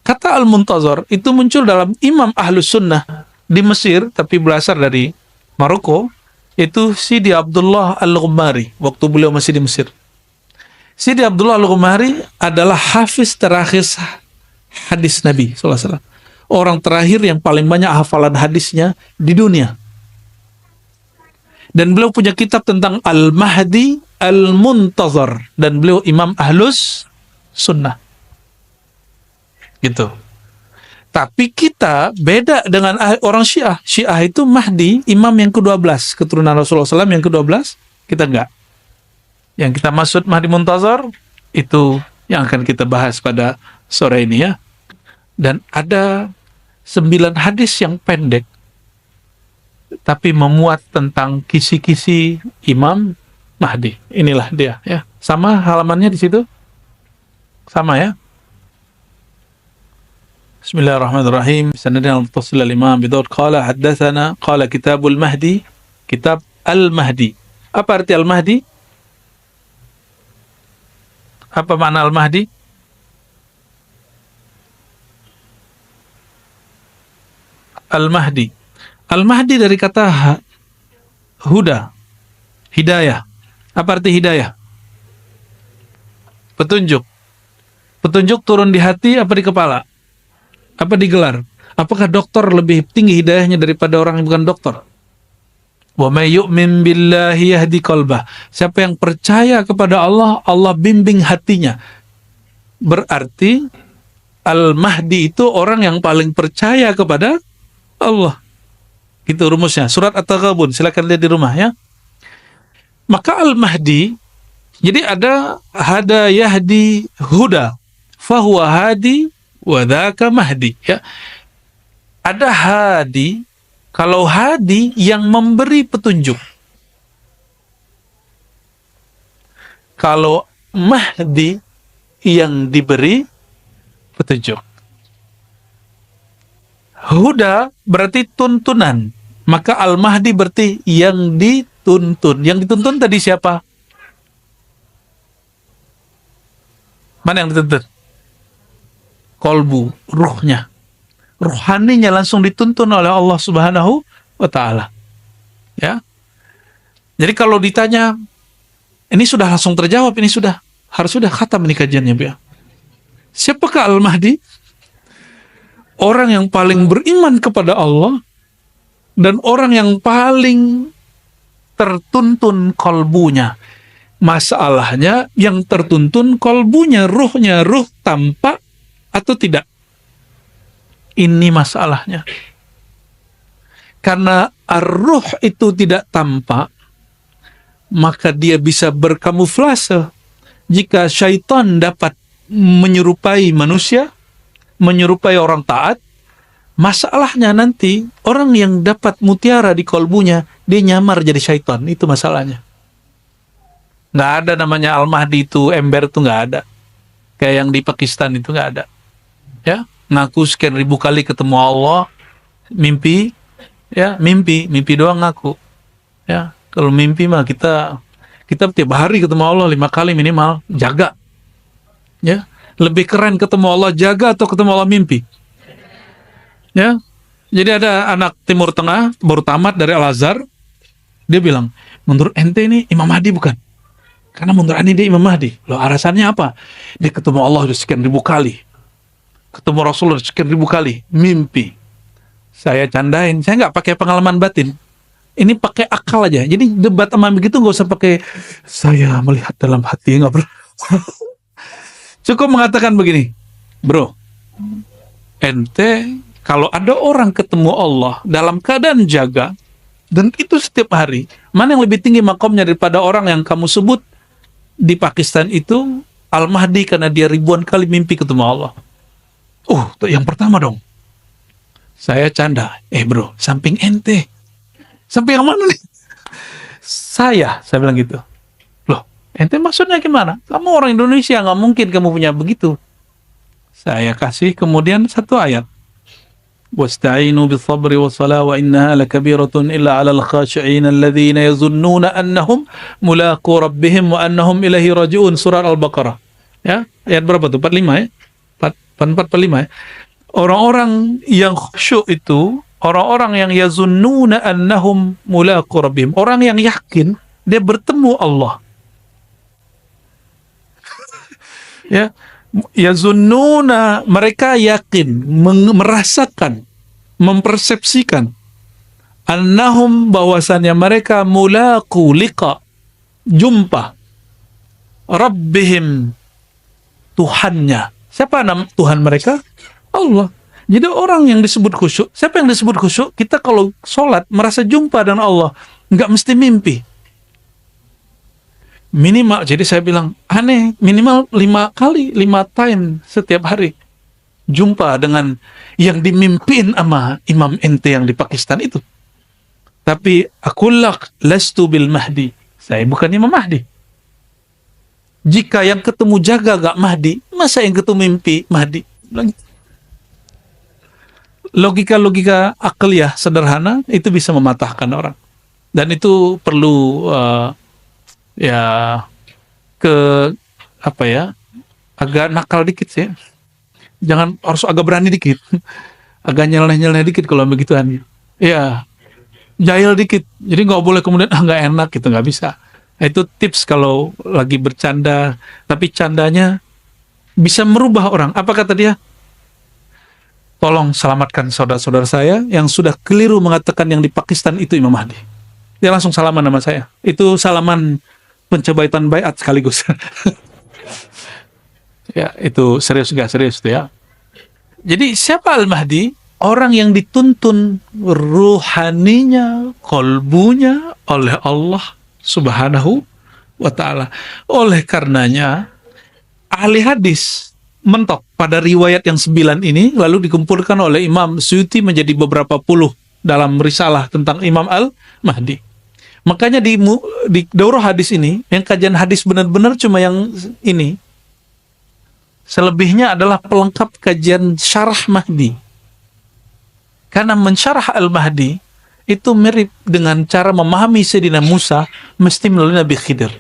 Speaker 1: Kata Al-Muntazar itu muncul dalam Imam Ahlus Sunnah di Mesir, tapi berasal dari Maroko, itu Sidi Abdullah Al-Ghumari, waktu beliau masih di Mesir. Sidi Abdullah Al-Ghumari adalah hafiz terakhir hadis Nabi SAW. Orang terakhir yang paling banyak hafalan hadisnya di dunia. Dan beliau punya kitab tentang Al-Mahdi Al-Muntazar. Dan beliau Imam Ahlus Sunnah. Gitu. Tapi kita beda dengan orang Syiah. Syiah itu Mahdi, imam yang ke-12. Keturunan Rasulullah SAW yang ke-12. Kita enggak. Yang kita maksud Mahdi Muntazar, itu yang akan kita bahas pada sore ini ya. Dan ada 9 hadis yang pendek, tapi memuat tentang kisi-kisi Imam Mahdi. Inilah dia ya. Sama halamannya di situ? Sama ya? Bismillahirrahmanirrahim. Sanadina al-muttasil al-Imam Abu Daud qala haddatsana qala kitabul Mahdi, kitab Al-Mahdi. Apa arti Al-Mahdi? Apa makna Al-Mahdi? Al-Mahdi. Al-Mahdi dari kata huda, hidayah. Apa arti hidayah? Petunjuk. Petunjuk turun di hati apa di kepala? Apa di gelar? Apakah dokter lebih tinggi hidayahnya daripada orang yang bukan dokter? Wa may yu'min billahi yahdi qalbah. Siapa yang percaya kepada Allah, Allah bimbing hatinya. Berarti Al-Mahdi itu orang yang paling percaya kepada Allah. Itu rumusnya. Surat At-Taghabun, silakan lihat di rumah ya. Maka Al-Mahdi, jadi ada hada yahdi huda, fahuwa hadi wa dzaka mahdi ya. Ada hadi, kalau hadi yang memberi petunjuk. Kalau mahdi yang diberi petunjuk. Huda berarti tuntunan. Maka Al-Mahdi berarti yang dituntun. Yang dituntun tadi siapa? Mana yang dituntun? Kolbu, ruhnya. Ruhaninya langsung dituntun oleh Allah Subhanahu wa ta'ala. Ya. Jadi kalau ditanya, ini sudah langsung terjawab, ini harus sudah khatam ini kajiannya, ya. Siapakah Al-Mahdi? Orang yang paling beriman kepada Allah dan orang yang paling tertuntun kolbunya. Masalahnya yang tertuntun kolbunya, ruhnya, ruh tampak atau tidak? Ini masalahnya. Karena ar-ruh itu tidak tampak, maka dia bisa berkamuflase. Jika syaitan dapat menyerupai manusia, menyerupai orang taat, masalahnya nanti orang yang dapat mutiara di kolbunya, dia nyamar jadi syaitan. Itu masalahnya. Nggak ada namanya Al-Mahdi itu, ember itu nggak ada. Kayak yang di Pakistan itu nggak ada. Ya, ngaku sekian ribu kali ketemu Allah, mimpi, ya mimpi doang ngaku. Ya, kalau mimpi mah kita tiap hari ketemu Allah 5 kali minimal, jaga. Ya, lebih keren ketemu Allah jaga atau ketemu Allah mimpi? Ya, jadi ada anak Timur Tengah baru tamat dari Al-Azhar, dia bilang, menurut ente ini Imam Mahdi bukan? Karena menurut ente dia Imam Mahdi. Loh, alasannya apa? Dia ketemu Allah udah sekian ribu kali, ketemu Rasulullah sekian ribu kali, mimpi. Saya candain, saya nggak pakai pengalaman batin, ini pakai akal aja. Jadi debat sama begitu nggak usah pakai saya melihat dalam hati, nggak perlu. Cukup mengatakan begini, bro, ente kalau ada orang ketemu Allah dalam keadaan jaga, dan itu setiap hari, mana yang lebih tinggi makomnya daripada orang yang kamu sebut di Pakistan itu Al-Mahdi karena dia ribuan kali mimpi ketemu Allah? Oh, yang pertama dong. Saya canda, bro, samping ente. Samping yang mana nih? Saya bilang gitu. Loh, ente maksudnya gimana? Kamu orang Indonesia, nggak mungkin kamu punya begitu. Saya kasih kemudian satu ayat. Wasta'inu bis-sabri was-salah wa innaha lakabiratun illa 'alal khashi'in alladhina yazunnuna annahum mulaqu rabbihim wa annahum ilaihi raji'un. Surah Al-Baqarah. Ya, ayat berapa tuh? 45 ya? 45 ya. Orang-orang yang khusyuk itu, orang-orang yang yazunnuna annahum mulaqu rabbihim, orang yang yakin dia bertemu Allah. Ya, yazunnuna, mereka yakin, merasakan, mempersepsikan, annahum, bahwasannya mereka mulaqu, liqa, jumpa, rabbihim, Tuhannya. Siapa nama Tuhan mereka? Allah. Jadi orang yang disebut khusyuk, siapa yang disebut khusyuk? Kita kalau sholat merasa jumpa dengan Allah, nggak mesti mimpi. Minimal, jadi saya bilang, aneh, minimal 5 kali, 5 time setiap hari. Jumpa dengan yang dimimpin sama Imam ente yang di Pakistan itu. Tapi, akullak lastu bil Mahdi. Saya bukan Imam Mahdi. Jika yang ketemu jaga gak Mahdi, masa yang ketemu mimpi Mahdi? Logika-logika akliyah sederhana, itu bisa mematahkan orang. Dan itu perlu... agak nakal dikit sih. Jangan, harus agak berani dikit. Agak nyeleneh-nyeleneh dikit kalau begituan. Ya, jahil dikit. Jadi nggak boleh kemudian nggak enak gitu, nggak bisa. Nah, itu tips kalau lagi bercanda, tapi candanya bisa merubah orang. Apa kata dia? Tolong selamatkan saudara-saudara saya yang sudah keliru mengatakan yang di Pakistan itu Imam Mahdi. Dia langsung salaman sama saya. Itu salaman pencobaitan baiat sekaligus. Ya, itu serius nggak serius tuh ya. Jadi siapa Al-Mahdi? Orang yang dituntun ruhaninya, kolbunya oleh Allah Subhanahu wa ta'ala. Oleh karenanya, ahli hadis mentok pada riwayat yang 9 ini, lalu dikumpulkan oleh Imam Suyuti menjadi beberapa puluh dalam risalah tentang Imam Al-Mahdi. Makanya di daurah hadis ini, yang kajian hadis benar-benar cuma yang ini. Selebihnya adalah pelengkap kajian syarah Mahdi. Karena mensyarah Al-Mahdi itu mirip dengan cara memahami Sayyidina Musa mesti melalui Nabi Khidir.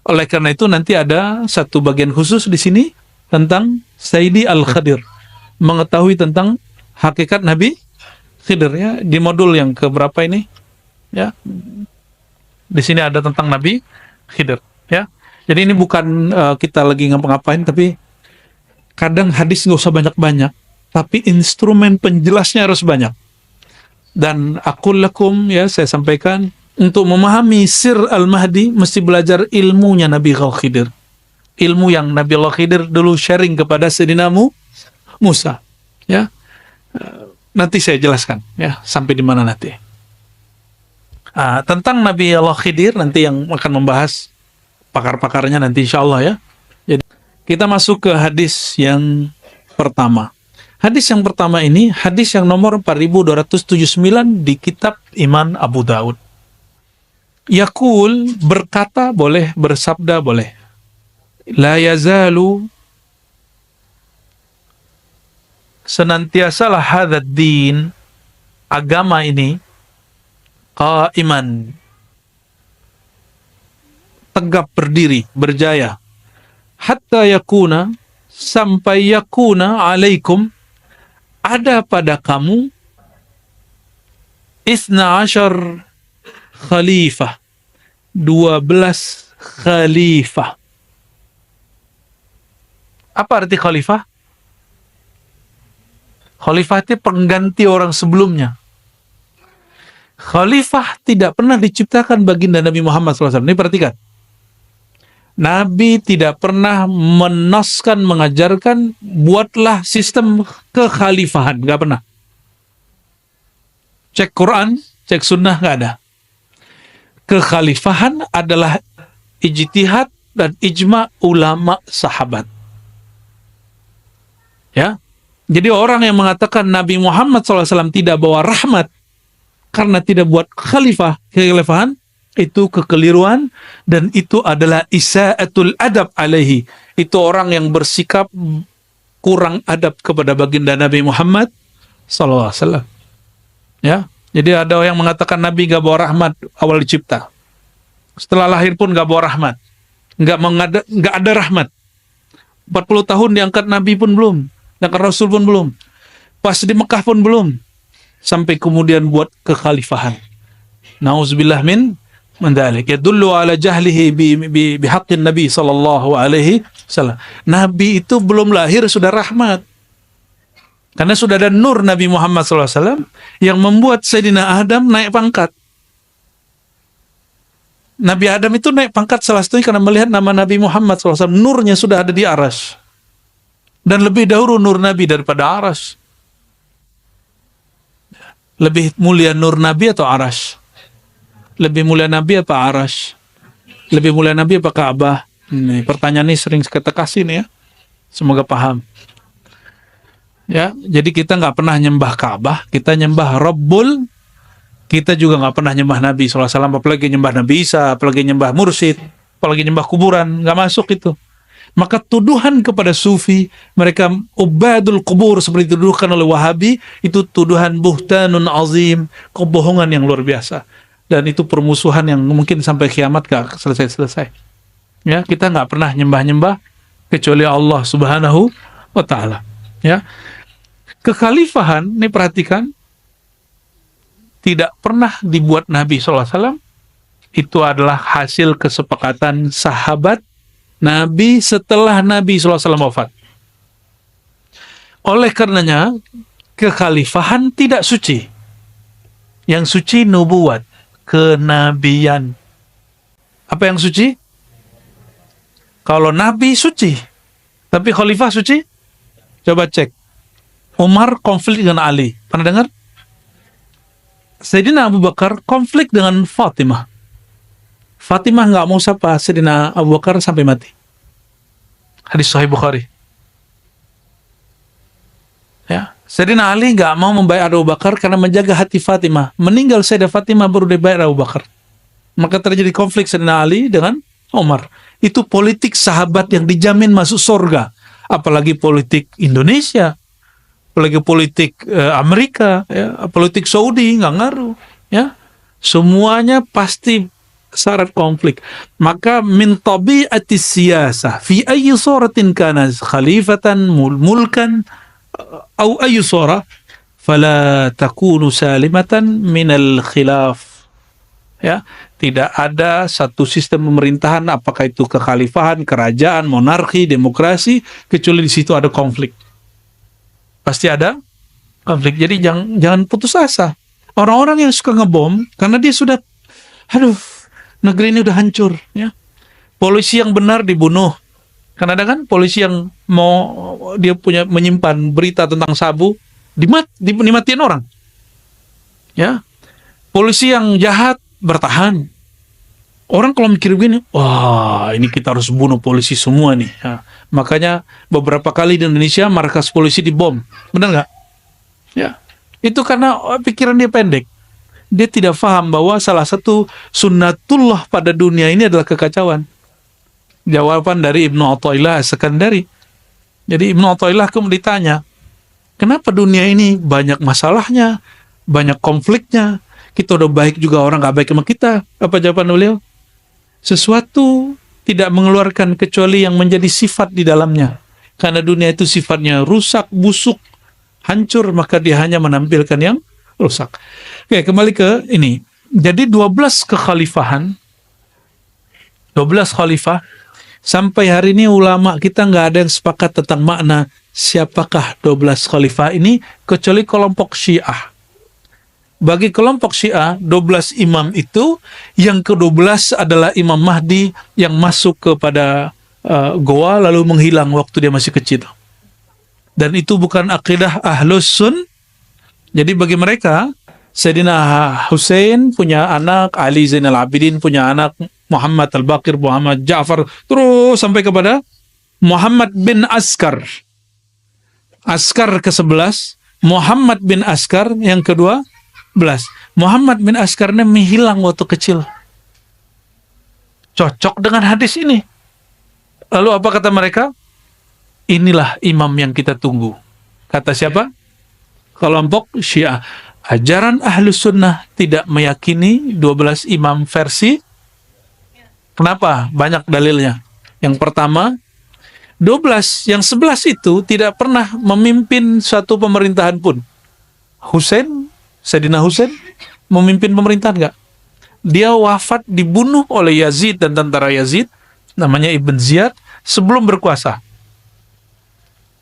Speaker 1: Oleh karena itu nanti ada satu bagian khusus di sini tentang Sayyidi Al-Khadir, mengetahui tentang hakikat Nabi Khidir ya, di modul yang keberapa ini ya. Di sini ada tentang Nabi Khidir ya. Jadi ini bukan kita lagi ngapa-ngapain, tapi kadang hadis nggak usah banyak-banyak, tapi instrumen penjelasnya harus banyak. Dan aqul lakum ya, saya sampaikan, untuk memahami sir Al-Mahdi mesti belajar ilmunya Nabi Khidir. Ilmu yang Nabi Khidir dulu sharing kepada Sayyidina Musa. Ya. Nanti saya jelaskan ya, sampai di mana nanti. Tentang Nabi Khidir nanti yang akan membahas pakar-pakarnya nanti insyaallah ya. Jadi kita masuk ke hadis yang pertama. Hadis yang pertama ini, hadis yang nomor 4279 di kitab Iman Abu Daud. Yaqul, berkata boleh, bersabda boleh. La yazalu, senantiasalah hadzal din, agama ini, qaiman, tegap berdiri, berjaya. Hatta yakuna, sampai yakuna alaikum, ada pada kamu 12 khalifah, 12 khalifah. Apa arti khalifah? Khalifah itu pengganti orang sebelumnya. Khalifah tidak pernah diciptakan baginda Nabi Muhammad SAW. Ini perhatikan. Nabi tidak pernah menoskan, mengajarkan, buatlah sistem kekhalifahan. Nggak pernah. Cek Quran, cek sunnah, nggak ada. Kekhalifahan adalah ijtihad dan ijma ulama sahabat. Ya, jadi orang yang mengatakan Nabi Muhammad SAW tidak bawa rahmat karena tidak buat kekhalifahan, itu kekeliruan, dan itu adalah isa'atul adab alaihi. Itu orang yang bersikap kurang adab kepada baginda Nabi Muhammad SAW. Ya, jadi ada yang mengatakan Nabi gak bawa rahmat awal dicipta, setelah lahir pun gak bawa rahmat, gak ada rahmat. 40 tahun diangkat Nabi pun belum, diangkat Rasul pun belum, pas di Mekah pun belum, sampai kemudian buat kekhalifahan. Nauzubillah min mendalik, yadullu ala jahlihi bihaqqin Nabi sallallahu alaihi wasallam. Nabi itu belum lahir sudah rahmat. Karena sudah ada nur Nabi Muhammad sallallahu alaihi wasallam yang membuat Sayyidina Adam naik pangkat. Nabi Adam itu naik pangkat salah satunya karena melihat nama Nabi Muhammad sallallahu alaihi wasallam, nurnya sudah ada di aras. Dan lebih dahulu nur Nabi daripada aras. Lebih mulia nur Nabi atau aras? Lebih mulia Nabi apa aras? Lebih mulia Nabi apa Ka'bah? Ini pertanyaan ini sering kita kasih nih ya. Semoga paham. Ya, jadi kita nggak pernah nyembah Ka'bah, kita nyembah Rabbul. Kita juga nggak pernah nyembah Nabi SAW, apalagi nyembah Nabi Isa, apalagi nyembah mursyid, apalagi nyembah kuburan, nggak masuk itu. Maka tuduhan kepada sufi, mereka ubadul kubur seperti dituduhkan oleh Wahabi, itu tuduhan buhtanun azim, kebohongan yang luar biasa. Dan itu permusuhan yang mungkin sampai kiamat gak selesai-selesai. Ya, kita nggak pernah nyembah-nyembah kecuali Allah Subhanahu wa ta'ala. Ya. Kekhalifahan, ini perhatikan, tidak pernah dibuat Nabi SAW. Itu adalah hasil kesepakatan sahabat Nabi setelah Nabi SAW wafat. Oleh karenanya, kekhalifahan tidak suci. Yang suci nubuat, kenabian. Apa yang suci? Kalau Nabi suci, tapi khalifah suci? Coba cek. Umar konflik dengan Ali. Pernah dengar? Sayyidina Abu Bakar konflik dengan Fatimah. Fatimah nggak mau sapa Sayyidina Abu Bakar sampai mati. Hadis Sahih Bukhari. Ya, Sayyidina Ali nggak mau membayar Abu Bakar karena menjaga hati Fatimah. Meninggal Sayyidah Fatimah baru dibayar Abu Bakar. Maka terjadi konflik Sayyidina Ali dengan Umar. Itu politik sahabat yang dijamin masuk surga. Apalagi politik Indonesia, apalagi politik Amerika, ya, politik Saudi, nggak ngaruh. Ya. Semuanya pasti syarat konflik. Maka min tabi'atis siyasah fi ayyi suratin kana khalifatan mulkan au ayyi surah fala takunu salimatan minal khilaf. Ya, tidak ada satu sistem pemerintahan, apakah itu kekhalifahan, kerajaan, monarki, demokrasi, kecuali di situ ada konflik. Pasti ada konflik. Jadi jangan putus asa. Orang-orang yang suka ngebom karena dia sudah, negeri ini udah hancur. Ya, polisi yang benar dibunuh. Karena ada kan polisi yang dia menyimpan berita tentang sabu, dimatiin orang. Ya, polisi yang jahat bertahan. Orang kalau mikir begini, wah ini kita harus bunuh polisi semua nih. Ya. Makanya beberapa kali di Indonesia markas polisi dibom. Benar nggak? Ya, itu karena pikiran dia pendek. Dia tidak paham bahwa salah satu sunnatullah pada dunia ini adalah kekacauan. Jawaban dari Ibnu Athaillah As-Sakandari. Jadi Ibnu Athaillah kemudian ditanya, kenapa dunia ini banyak masalahnya, banyak konfliknya? Kita udah baik juga orang gak baik sama kita. Apa jawaban beliau? Sesuatu tidak mengeluarkan kecuali yang menjadi sifat di dalamnya. Karena dunia itu sifatnya rusak, busuk, hancur, maka dia hanya menampilkan yang rusak. Oke, kembali ke ini. Jadi 12 kekhalifahan, 12 khalifah, sampai hari ini ulama kita nggak ada yang sepakat tentang makna siapakah 12 khalifah ini, kecuali kelompok Syiah. Bagi kelompok Syiah, 12 imam itu, yang ke-12 adalah Imam Mahdi yang masuk kepada goa lalu menghilang waktu dia masih kecil. Dan itu bukan akidah Ahlus Sun. Jadi bagi mereka, Sayyidina Hussein punya anak, Ali Zainal Abidin punya anak, Muhammad Al-Baqir, Muhammad Ja'far, terus sampai kepada Muhammad bin Askar. Askar ke-11, Muhammad bin Askar yang kedua, Muhammad bin Askar ini menghilang waktu kecil. Cocok dengan hadis ini. Lalu apa kata mereka? Inilah imam yang kita tunggu. Kata siapa? Kelompok Syiah. Ajaran Ahlus Sunnah tidak meyakini 12 imam versi. Kenapa? Banyak dalilnya. Yang pertama, 12, yang 11 itu tidak pernah memimpin suatu pemerintahan pun. Sayyidina Husain memimpin pemerintahan enggak? Dia wafat dibunuh oleh Yazid dan tentara Yazid, namanya Ibn Ziyad, sebelum berkuasa.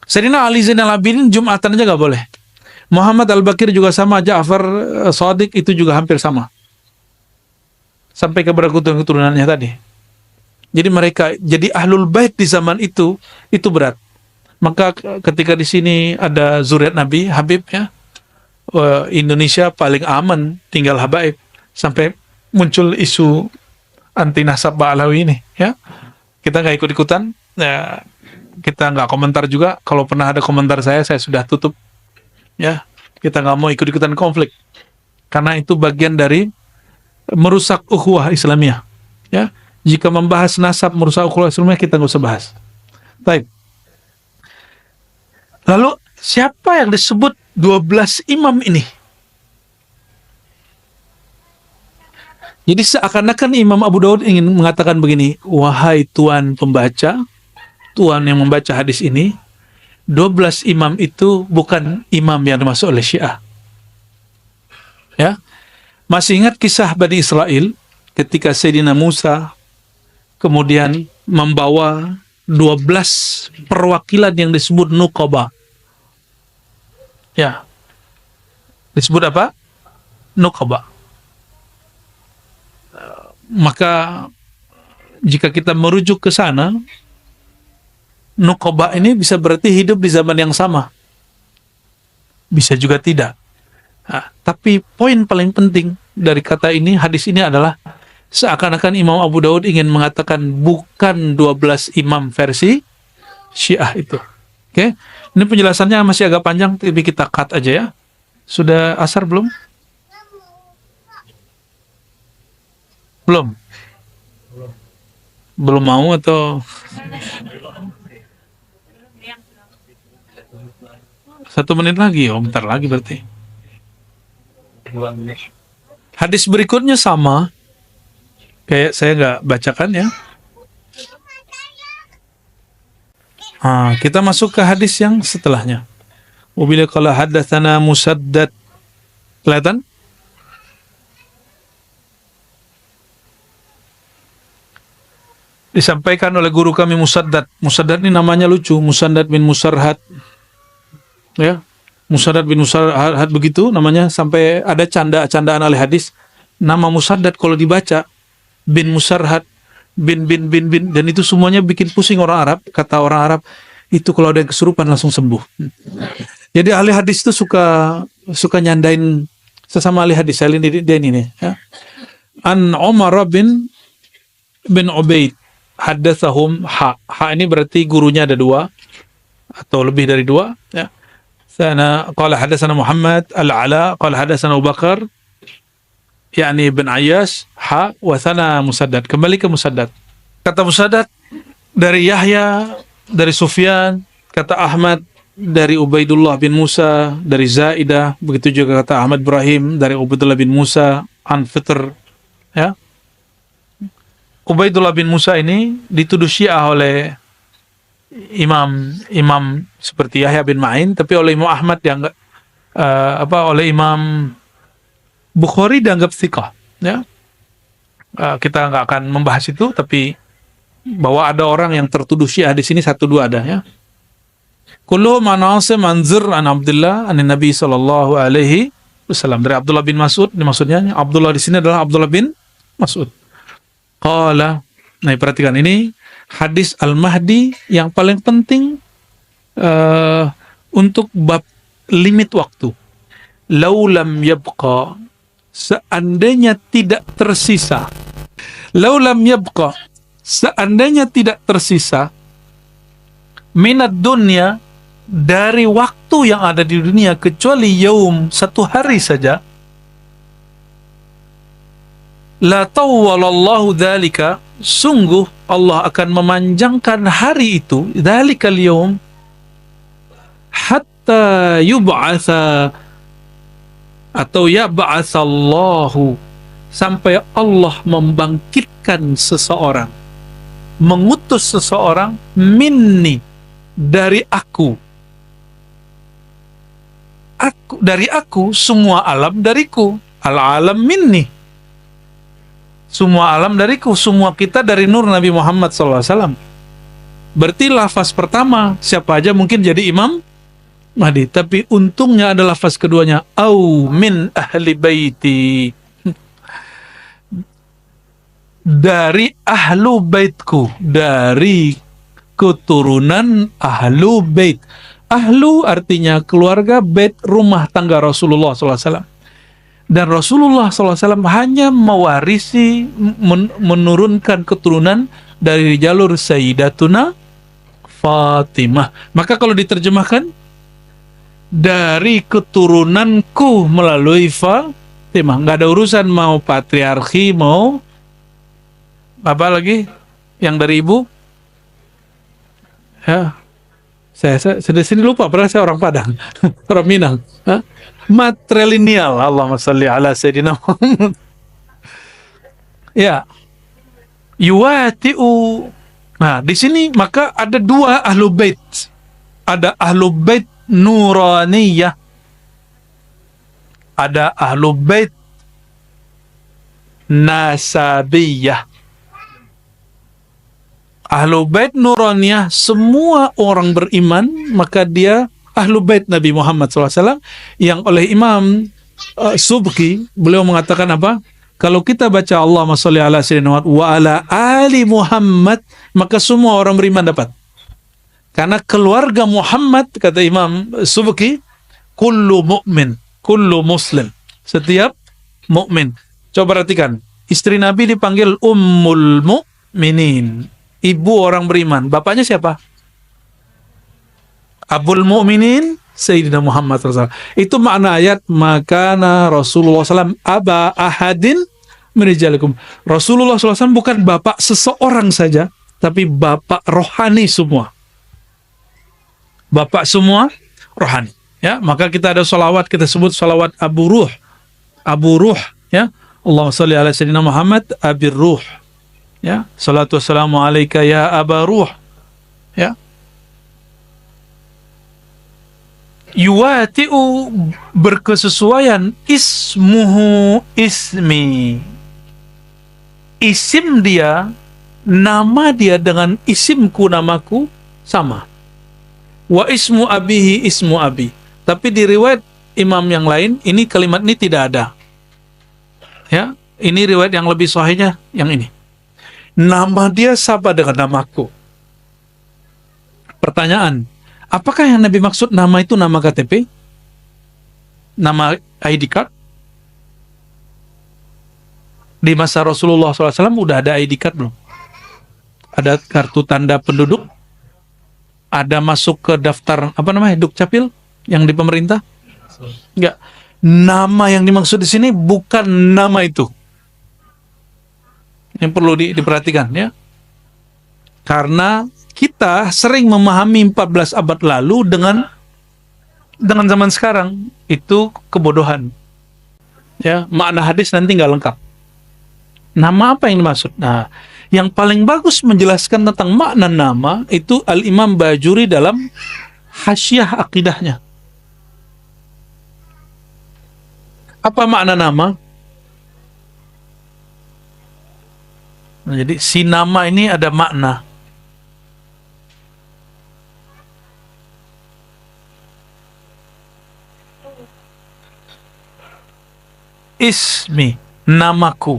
Speaker 1: Sayyidina Ali Zainal Abidin Jumatan aja enggak boleh. Muhammad Al-Baqir juga sama, Ja'far Shadiq itu juga hampir sama. Sampai kepada keturunannya tadi. Jadi mereka jadi ahlul bait di zaman itu berat. Maka ketika di sini ada zuriat Nabi, Habib ya, Indonesia paling aman tinggal habaib, sampai muncul isu anti nasab Ba'alawi ini ya. Kita nggak ikut-ikutan ya, kita nggak komentar juga. Kalau pernah ada komentar saya sudah tutup ya. Kita nggak mau ikut-ikutan konflik karena itu bagian dari merusak ukhuwah Islamiyah ya. Jika membahas nasab merusak ukhuwah Islamiyah, kita nggak usah bahas. Baik. Lalu siapa yang disebut 12 imam ini? Jadi seakan-akan Imam Abu Daud ingin mengatakan begini, wahai tuan pembaca, tuan yang membaca hadis ini, 12 imam itu bukan imam yang dimaksud oleh Syiah. Ya. Masih ingat kisah Bani Israel ketika Sayyidina Musa kemudian membawa 12 perwakilan yang disebut Nuqaba. Ya. Disebut apa? Nuqaba. Maka jika kita merujuk ke sana, Nuqaba ini bisa berarti hidup di zaman yang sama. Bisa juga tidak. Nah, tapi poin paling penting dari kata ini, hadis ini adalah seakan-akan Imam Abu Daud ingin mengatakan bukan 12 imam versi Syiah itu. Oke, ini penjelasannya masih agak panjang, tapi kita cut aja ya. Sudah asar belum? Belum? Belum mau atau? 1 menit lagi, oh bentar lagi berarti. Hadis berikutnya sama, kayak saya nggak bacakan ya. Kita masuk ke hadis yang setelahnya. Wabila qala haddatsana Musaddad. Kelihatan? Disampaikan oleh guru kami Musaddad. Musaddad ini namanya lucu, Musaddad bin Musarhad. Ya, Musaddad bin Musarhad begitu namanya, sampai ada candaan ahli hadis. Nama Musaddad kalau dibaca bin Musarhad, bin, dan itu semuanya bikin pusing orang Arab. Kata orang Arab, itu kalau ada yang kesurupan langsung sembuh. Jadi ahli hadis itu suka nyandain sesama ahli hadis. Saya ini ya. An Umar bin Ubaid haddatsahum ha ini berarti gurunya ada 2 atau lebih dari 2 ya. Sana qala hadatsana Muhammad al-Ala qala hadatsana Abu Bakar yakni bin Ayyash wa sana Musaddad. Kembali ke Musaddad. Kata Musaddad dari Yahya, dari Sufyan, kata Ahmad dari Ubaidullah bin Musa, dari Zaidah, begitu juga kata Ahmad Ibrahim dari Ubaidullah bin Musa an Fitr ya. Ubaidullah bin Musa ini dituduh Syiah oleh imam seperti Yahya bin Ma'in, tapi oleh Imam Ahmad dianggap oleh Imam Bukhari dianggap thiqah ya. Kita nggak akan membahas itu, tapi bahwa ada orang yang tertuduh Syiah di sini 1-2 ada ya. Kullu manasim anzir an Abdullah an Nabi sallallahu alaihi wasallam, dari Abdullah bin Mas'ud. Maksudnya Abdullah di sini adalah Abdullah bin Mas'ud. Qala, nah perhatikan ini hadis Al-Mahdi yang paling penting untuk bab limit waktu. Laulam yabqa, seandainya tidak tersisa. Laulam yabqa, seandainya tidak tersisa minad dunya, dari waktu yang ada di dunia, kecuali yaum, 1 hari saja, la tawwalallahu dzalika, sungguh Allah akan memanjangkan hari itu, dzalikal yaum, hatta yub'atsa atau yab'atsallahu, sampai Allah membangkitkan seseorang, mengutus seseorang, minni, dari aku, dari aku, semua alam dariku, al-alam minni, semua alam dariku, semua kita dari nur Nabi Muhammad SAW. Berarti lafaz pertama siapa aja mungkin jadi Imam Mahdi, tapi untungnya ada lafaz keduanya, au min ahli baiti, dari ahlu baitku, dari keturunan ahlu bait. Ahlu artinya keluarga, bait rumah tangga Rasulullah SAW. Dan Rasulullah SAW hanya mewarisi, menurunkan keturunan dari jalur Sayyidatuna Fatimah. Maka kalau diterjemahkan, dari keturunanku melalui Fatimah. Nggak ada urusan mau patriarki, mau apa lagi yang dari ibu. Ya, saya sini lupa, padahal saya orang Padang, orang Minang. Matrilineal, Allahumma salli ala Sayyidina Muhammad. Ya, yuwati'u. Nah, di sini maka ada 2 ahlu bait. Ada ahlu bait nuraniyah, ada ahlu bait nasabiyah. Ahlu bait nuraniyah, semua orang beriman, maka dia ahlu bait Nabi Muhammad SAW, yang oleh Imam Subki, beliau mengatakan apa? Kalau kita baca Allahumma sholli ala sayyidina Muhammad wa ala ali Muhammad, maka semua orang beriman dapat. Karena keluarga Muhammad, kata Imam Subki, kullu mu'min, kullu muslim. Setiap mukmin. Coba perhatikan, istri Nabi dipanggil Ummul Mu'minin, ibu orang beriman. Bapaknya siapa? Abul Mu'minin Sayyidina Muhammad SAW. Itu makna ayat, makana Rasulullah SAW aba ahadin min rijalikum. Rasulullah SAW bukan bapak seseorang saja, tapi bapak rohani semua. Bapak semua rohani. Ya, maka kita ada salawat, kita sebut salawat Abu Ruh. Abu Ruh, ya. Allahumma shalli ala sayyidina Muhammad Abir Ruh. Ya, salatu wassalamu alaika ya Aba Ruh. Ya. Yuwati'u, berkesesuaian, ismuhu ismi. Isim dia, nama dia dengan isimku, namaku sama. Wa ismu abihi ismu abi. Tapi di riwayat imam yang lain, ini kalimat ini tidak ada. Ya, ini riwayat yang lebih sahihnya yang ini. Nama dia sama dengan namaku. Pertanyaan, apakah yang Nabi maksud nama itu nama KTP? Nama ID card? Di masa Rasulullah SAW udah ada ID card belum? Ada kartu tanda penduduk? Ada masuk ke daftar, apa namanya, Dukcapil yang di pemerintah? Enggak. Nama yang dimaksud di sini bukan nama itu. Yang perlu diperhatikan, ya. Karena kita sering memahami 14 abad lalu dengan zaman sekarang, itu kebodohan. Ya, makna hadis nanti nggak lengkap. Nama apa yang dimaksud? Nah, yang paling bagus menjelaskan tentang makna nama itu Al-Imam Bajuri dalam Hasyiah Aqidahnya. Apa makna nama? Nah, jadi si nama ini ada makna. Ismi, namaku.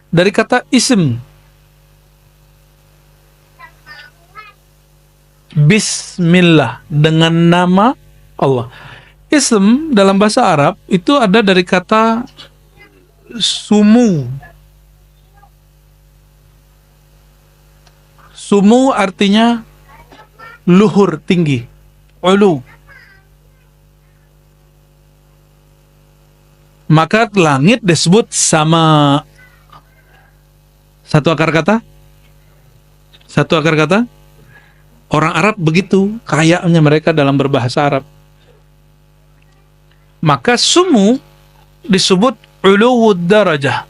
Speaker 1: Dari kata ism. Bismillah, dengan nama Allah. Ism dalam bahasa Arab itu ada dari kata sumu. Sumu artinya luhur, tinggi, ulu. Maka langit disebut sama satu akar kata. Satu akar kata. Orang Arab begitu kayanya mereka dalam berbahasa Arab. Maka sumu disebut uluwud darajah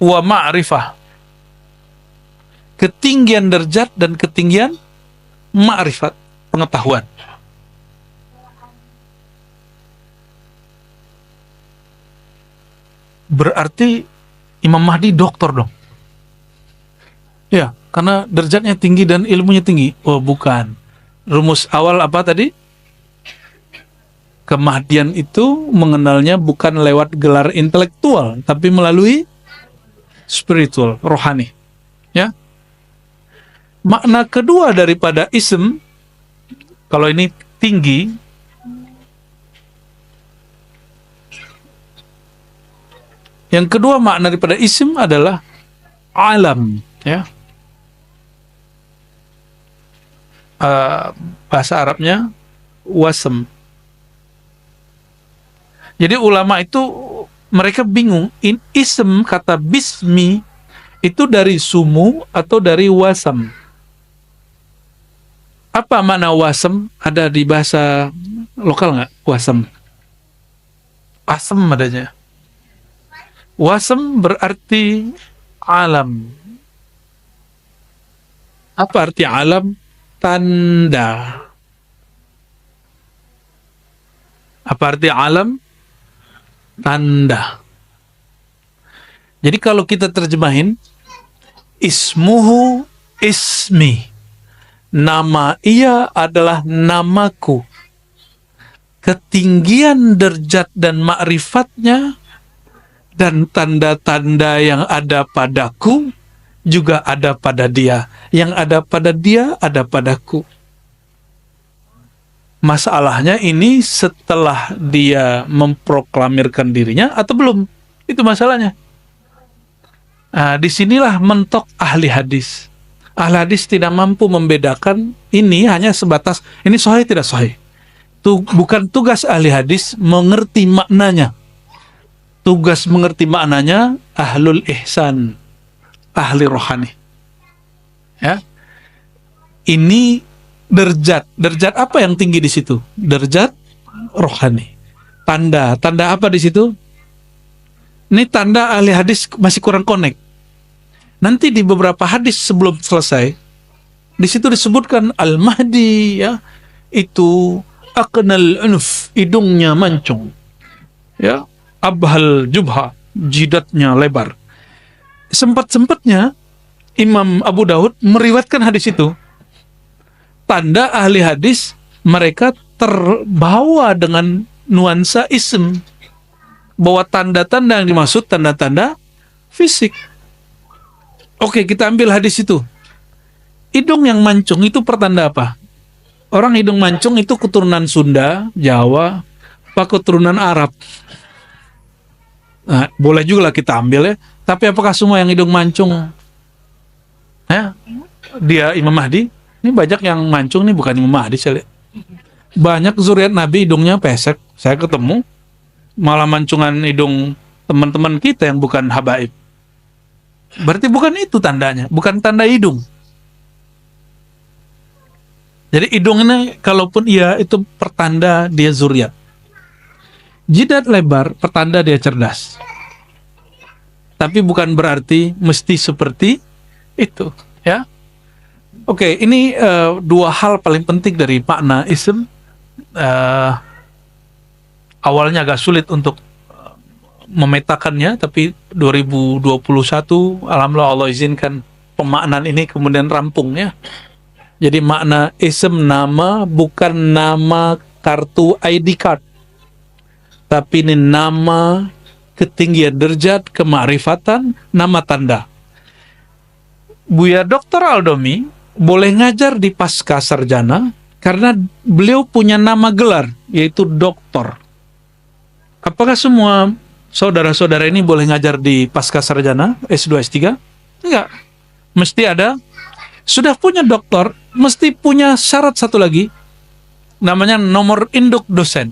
Speaker 1: wa ma'rifah, ketinggian derajat dan ketinggian ma'rifat, pengetahuan. Berarti Imam Mahdi doktor dong. Ya, karena derajatnya tinggi dan ilmunya tinggi. Oh, bukan. Rumus awal apa tadi? Kemahdian itu mengenalnya bukan lewat gelar intelektual, tapi melalui spiritual, rohani. Ya. Makna kedua daripada ism, kalau ini tinggi, yang kedua makna daripada ism adalah alam, ya. Bahasa Arabnya wasm. Jadi ulama itu mereka bingung, ism kata bismi itu dari sumu atau dari wasam. Apa makna wasam? Ada di bahasa lokal nggak? Wasam. Asam adanya. Wasam berarti alam. Apa arti alam? Tanda. Apa arti alam? tanda. Jadi kalau kita terjemahin, ismuhu ismi, nama ia adalah namaku. Ketinggian derajat dan ma'rifatnya dan tanda-tanda yang ada padaku juga ada pada dia. Yang ada pada dia ada padaku. Masalahnya ini setelah dia memproklamirkan dirinya atau belum? Itu masalahnya. Nah, disinilah mentok ahli hadis. Ahli hadis tidak mampu membedakan ini hanya sebatas ini sahih tidak sahih. Bukan tugas ahli hadis mengerti maknanya. Tugas mengerti maknanya ahlul ihsan, ahli rohani. Ya, ini derajat apa yang tinggi di situ? Derajat rohani. Tanda apa di situ? Ini tanda ahli hadis masih kurang connect. Nanti di beberapa hadis sebelum selesai, di situ disebutkan Al-Mahdi, ya, itu aqnal unuf, hidungnya mancung, ya, abhal jubha, jidatnya lebar. Sempat-sempatnya Imam Abu Daud meriwayatkan hadis itu. Tanda ahli hadis mereka terbawa dengan nuansa ism, bahwa tanda-tanda yang dimaksud tanda-tanda fisik. Oke, kita ambil hadis itu. Hidung yang mancung itu pertanda apa? Orang hidung mancung itu keturunan Sunda, Jawa, apa keturunan Arab? Nah, boleh juga lah kita ambil, ya. Tapi apakah semua yang hidung mancung, ya, dia Imam Mahdi? Ini banyak yang mancung nih, bukan Imam Mahdi, saya lihat. Banyak zuriat Nabi hidungnya pesek. Saya ketemu malah mancungan hidung teman-teman kita yang bukan habaib. Berarti bukan itu tandanya, bukan tanda hidung. Jadi hidung ini kalaupun iya itu pertanda dia zuriat. Jidat lebar pertanda dia cerdas. Tapi bukan berarti mesti seperti itu, ya. Oke, ini dua hal paling penting dari makna ism. Awalnya agak sulit untuk memetakannya, tapi 2021 alhamdulillah Allah izinkan pemaknaan ini kemudian rampung, ya. Jadi makna ism nama, bukan nama kartu ID card, tapi ini nama, ketinggian derajat, kemakrifatan, nama tanda. Buya Dr. Aldomi boleh ngajar di pasca sarjana karena beliau punya nama gelar, yaitu doktor. Apakah semua saudara-saudara ini boleh ngajar di pasca sarjana S2, S3? Enggak. Mesti ada. Sudah punya doktor, mesti punya syarat satu lagi, namanya nomor induk dosen,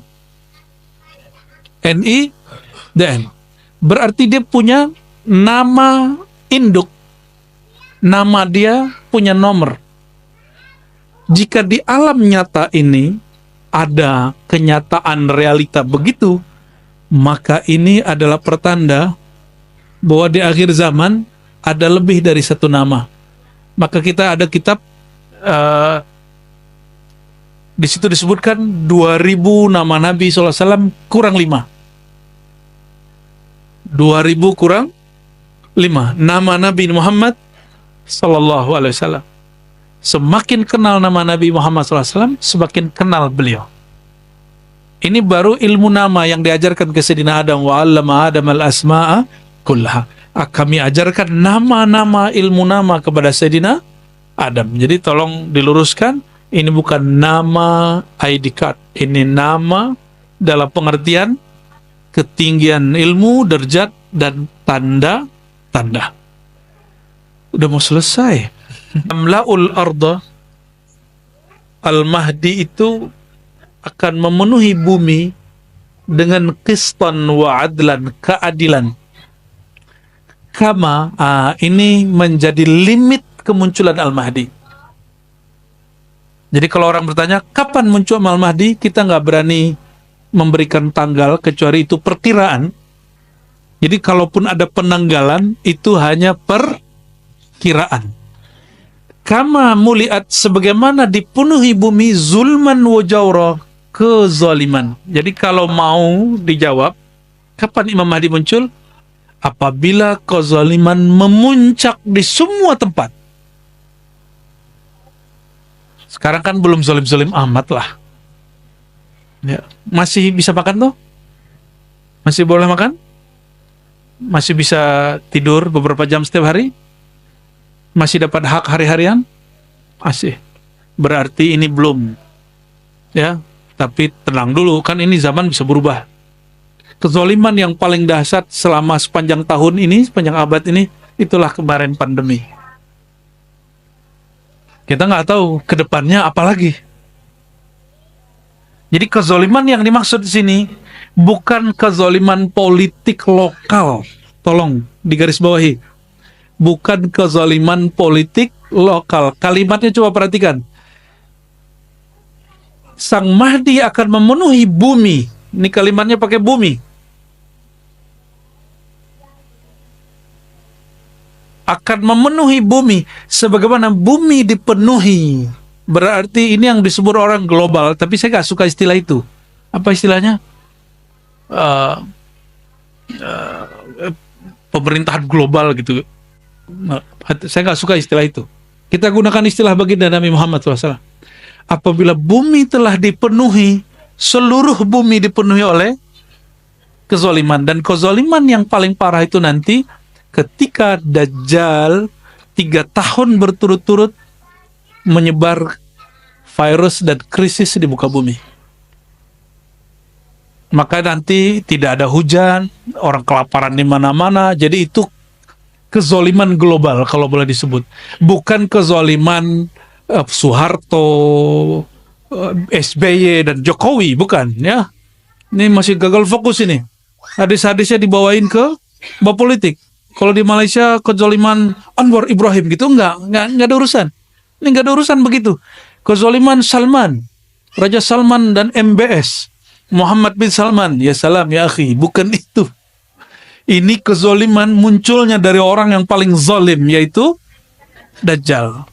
Speaker 1: NIDN. Berarti dia punya nama induk, nama dia punya nomor. Jika di alam nyata ini ada kenyataan realita begitu, maka ini adalah pertanda bahwa di akhir zaman ada lebih dari satu nama. Maka kita ada kitab, di situ disebutkan 2000 nama Nabi SAW kurang 5. 2000 kurang 5 nama Nabi Muhammad Sallallahu Alaihi Wasallam. Semakin kenal nama Nabi Muhammad SAW, semakin kenal beliau. Ini baru ilmu nama yang diajarkan ke Sayyidina Adam. Wa 'allama Adam al-asma'a kullaha. Kami ajarkan nama-nama, ilmu nama kepada Sayyidina Adam. Jadi tolong diluruskan, ini bukan nama ID card. Ini nama dalam pengertian ketinggian ilmu, derajat, dan tanda-tanda. Udah mau selesai. Amla'ul arda, Al-Mahdi itu akan memenuhi bumi dengan qistan wa adlan, keadilan. Kama, ini menjadi limit kemunculan Al-Mahdi. Jadi kalau orang bertanya, kapan muncul Al-Mahdi? Kita nggak berani memberikan tanggal, kecuali itu perkiraan. Jadi kalaupun ada penanggalan, itu hanya perkiraan. Kama muliat, sebagaimana dipenuhi bumi zulman wa jawra, kezaliman. Jadi kalau mau dijawab, Kapan Imam Mahdi muncul? Apabila kezaliman memuncak di semua tempat. Sekarang kan belum zalim-zalim amat lah. Ya. Masih bisa makan tuh? Masih boleh makan? Masih bisa tidur beberapa jam setiap hari? Masih dapat hak hari-harian? Masih. Berarti ini belum. Ya, tapi tenang dulu, kan ini zaman bisa berubah. Kezaliman yang paling dahsyat selama sepanjang tahun ini, sepanjang abad ini, itulah kemarin pandemi. Kita nggak tahu ke depannya apa lagi. Jadi kezaliman yang dimaksud di sini bukan kezaliman politik lokal. Tolong digarisbawahi. Bukan kezaliman politik lokal. Kalimatnya coba perhatikan. Sang Mahdi akan memenuhi bumi. Ini kalimatnya pakai bumi. Akan memenuhi bumi sebagaimana bumi dipenuhi. Berarti ini yang disebut orang global, tapi saya nggak suka istilah itu. Apa istilahnya? Pemerintahan global gitu. Saya nggak suka istilah itu. Kita gunakan istilah baginda Nabi Muhammad SAW. Apabila bumi telah dipenuhi, seluruh bumi dipenuhi oleh kezaliman. Dan kezaliman yang paling parah itu nanti ketika Dajjal 3 tahun berturut-turut menyebar virus dan krisis di muka bumi. Maka nanti tidak ada hujan, orang kelaparan di mana-mana. Jadi itu kezaliman global kalau boleh disebut. Bukan kezaliman Soeharto, SBY dan Jokowi, bukan ya. Ini masih gagal fokus ini. Hadis-hadisnya dibawain ke bab politik. Kalau di Malaysia kezaliman Anwar Ibrahim gitu enggak ada urusan. Ini enggak ada urusan begitu. Kezaliman Salman, Raja Salman dan MBS, Muhammad bin Salman, ya salam ya akhi, bukan itu. Ini kezaliman munculnya dari orang yang paling zalim, yaitu Dajjal.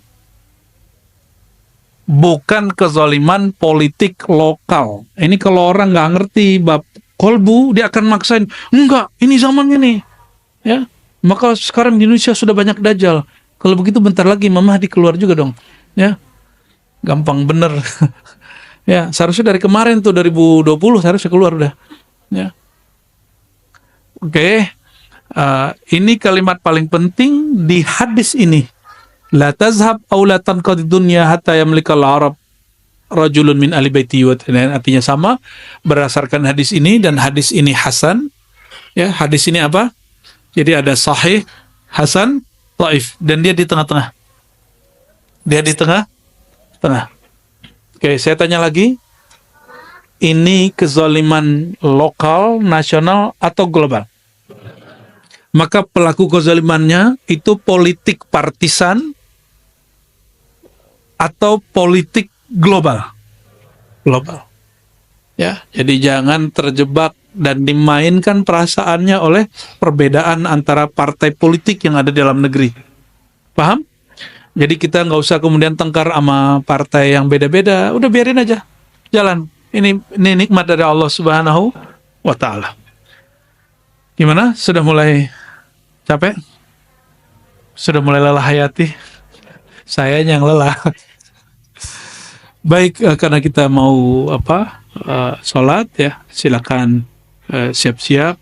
Speaker 1: Bukan kezaliman politik lokal. Ini kalau orang nggak ngerti bab kolbu, dia akan maksain, enggak, ini zamannya nih. Ya, maka sekarang di Indonesia sudah banyak Dajjal. Kalau begitu bentar lagi Imam Mahdi keluar juga dong. Ya, gampang bener. Ya, seharusnya dari kemarin tuh 2020 seharusnya keluar udah. Ya. Oke. Ini kalimat paling penting di hadis ini. La tazhab aw la tanqadi dunya hatta yamlikal arab rajulun min ahli baiti wa. Artinya sama berdasarkan hadis ini, dan hadis ini hasan. Ya, hadis ini apa? Jadi ada sahih, hasan, dhaif, dan dia di tengah-tengah. Dia di tengah-tengah. Oke, saya tanya lagi. Ini kezaliman lokal, nasional, atau global? Maka pelaku kezalimannya itu politik partisan atau politik global? Global. Ya, jadi jangan terjebak dan dimainkan perasaannya oleh perbedaan antara partai politik yang ada di dalam negeri. Paham? Jadi kita nggak usah kemudian tengkar sama partai yang beda-beda. Udah biarin aja, jalan. Ini nikmat dari Allah Subhanahu wa Ta'ala. Gimana? Sudah mulai capek? Sudah mulai lelah hayati? Saya yang lelah. Baik, karena kita mau sholat ya, silakan siap-siap.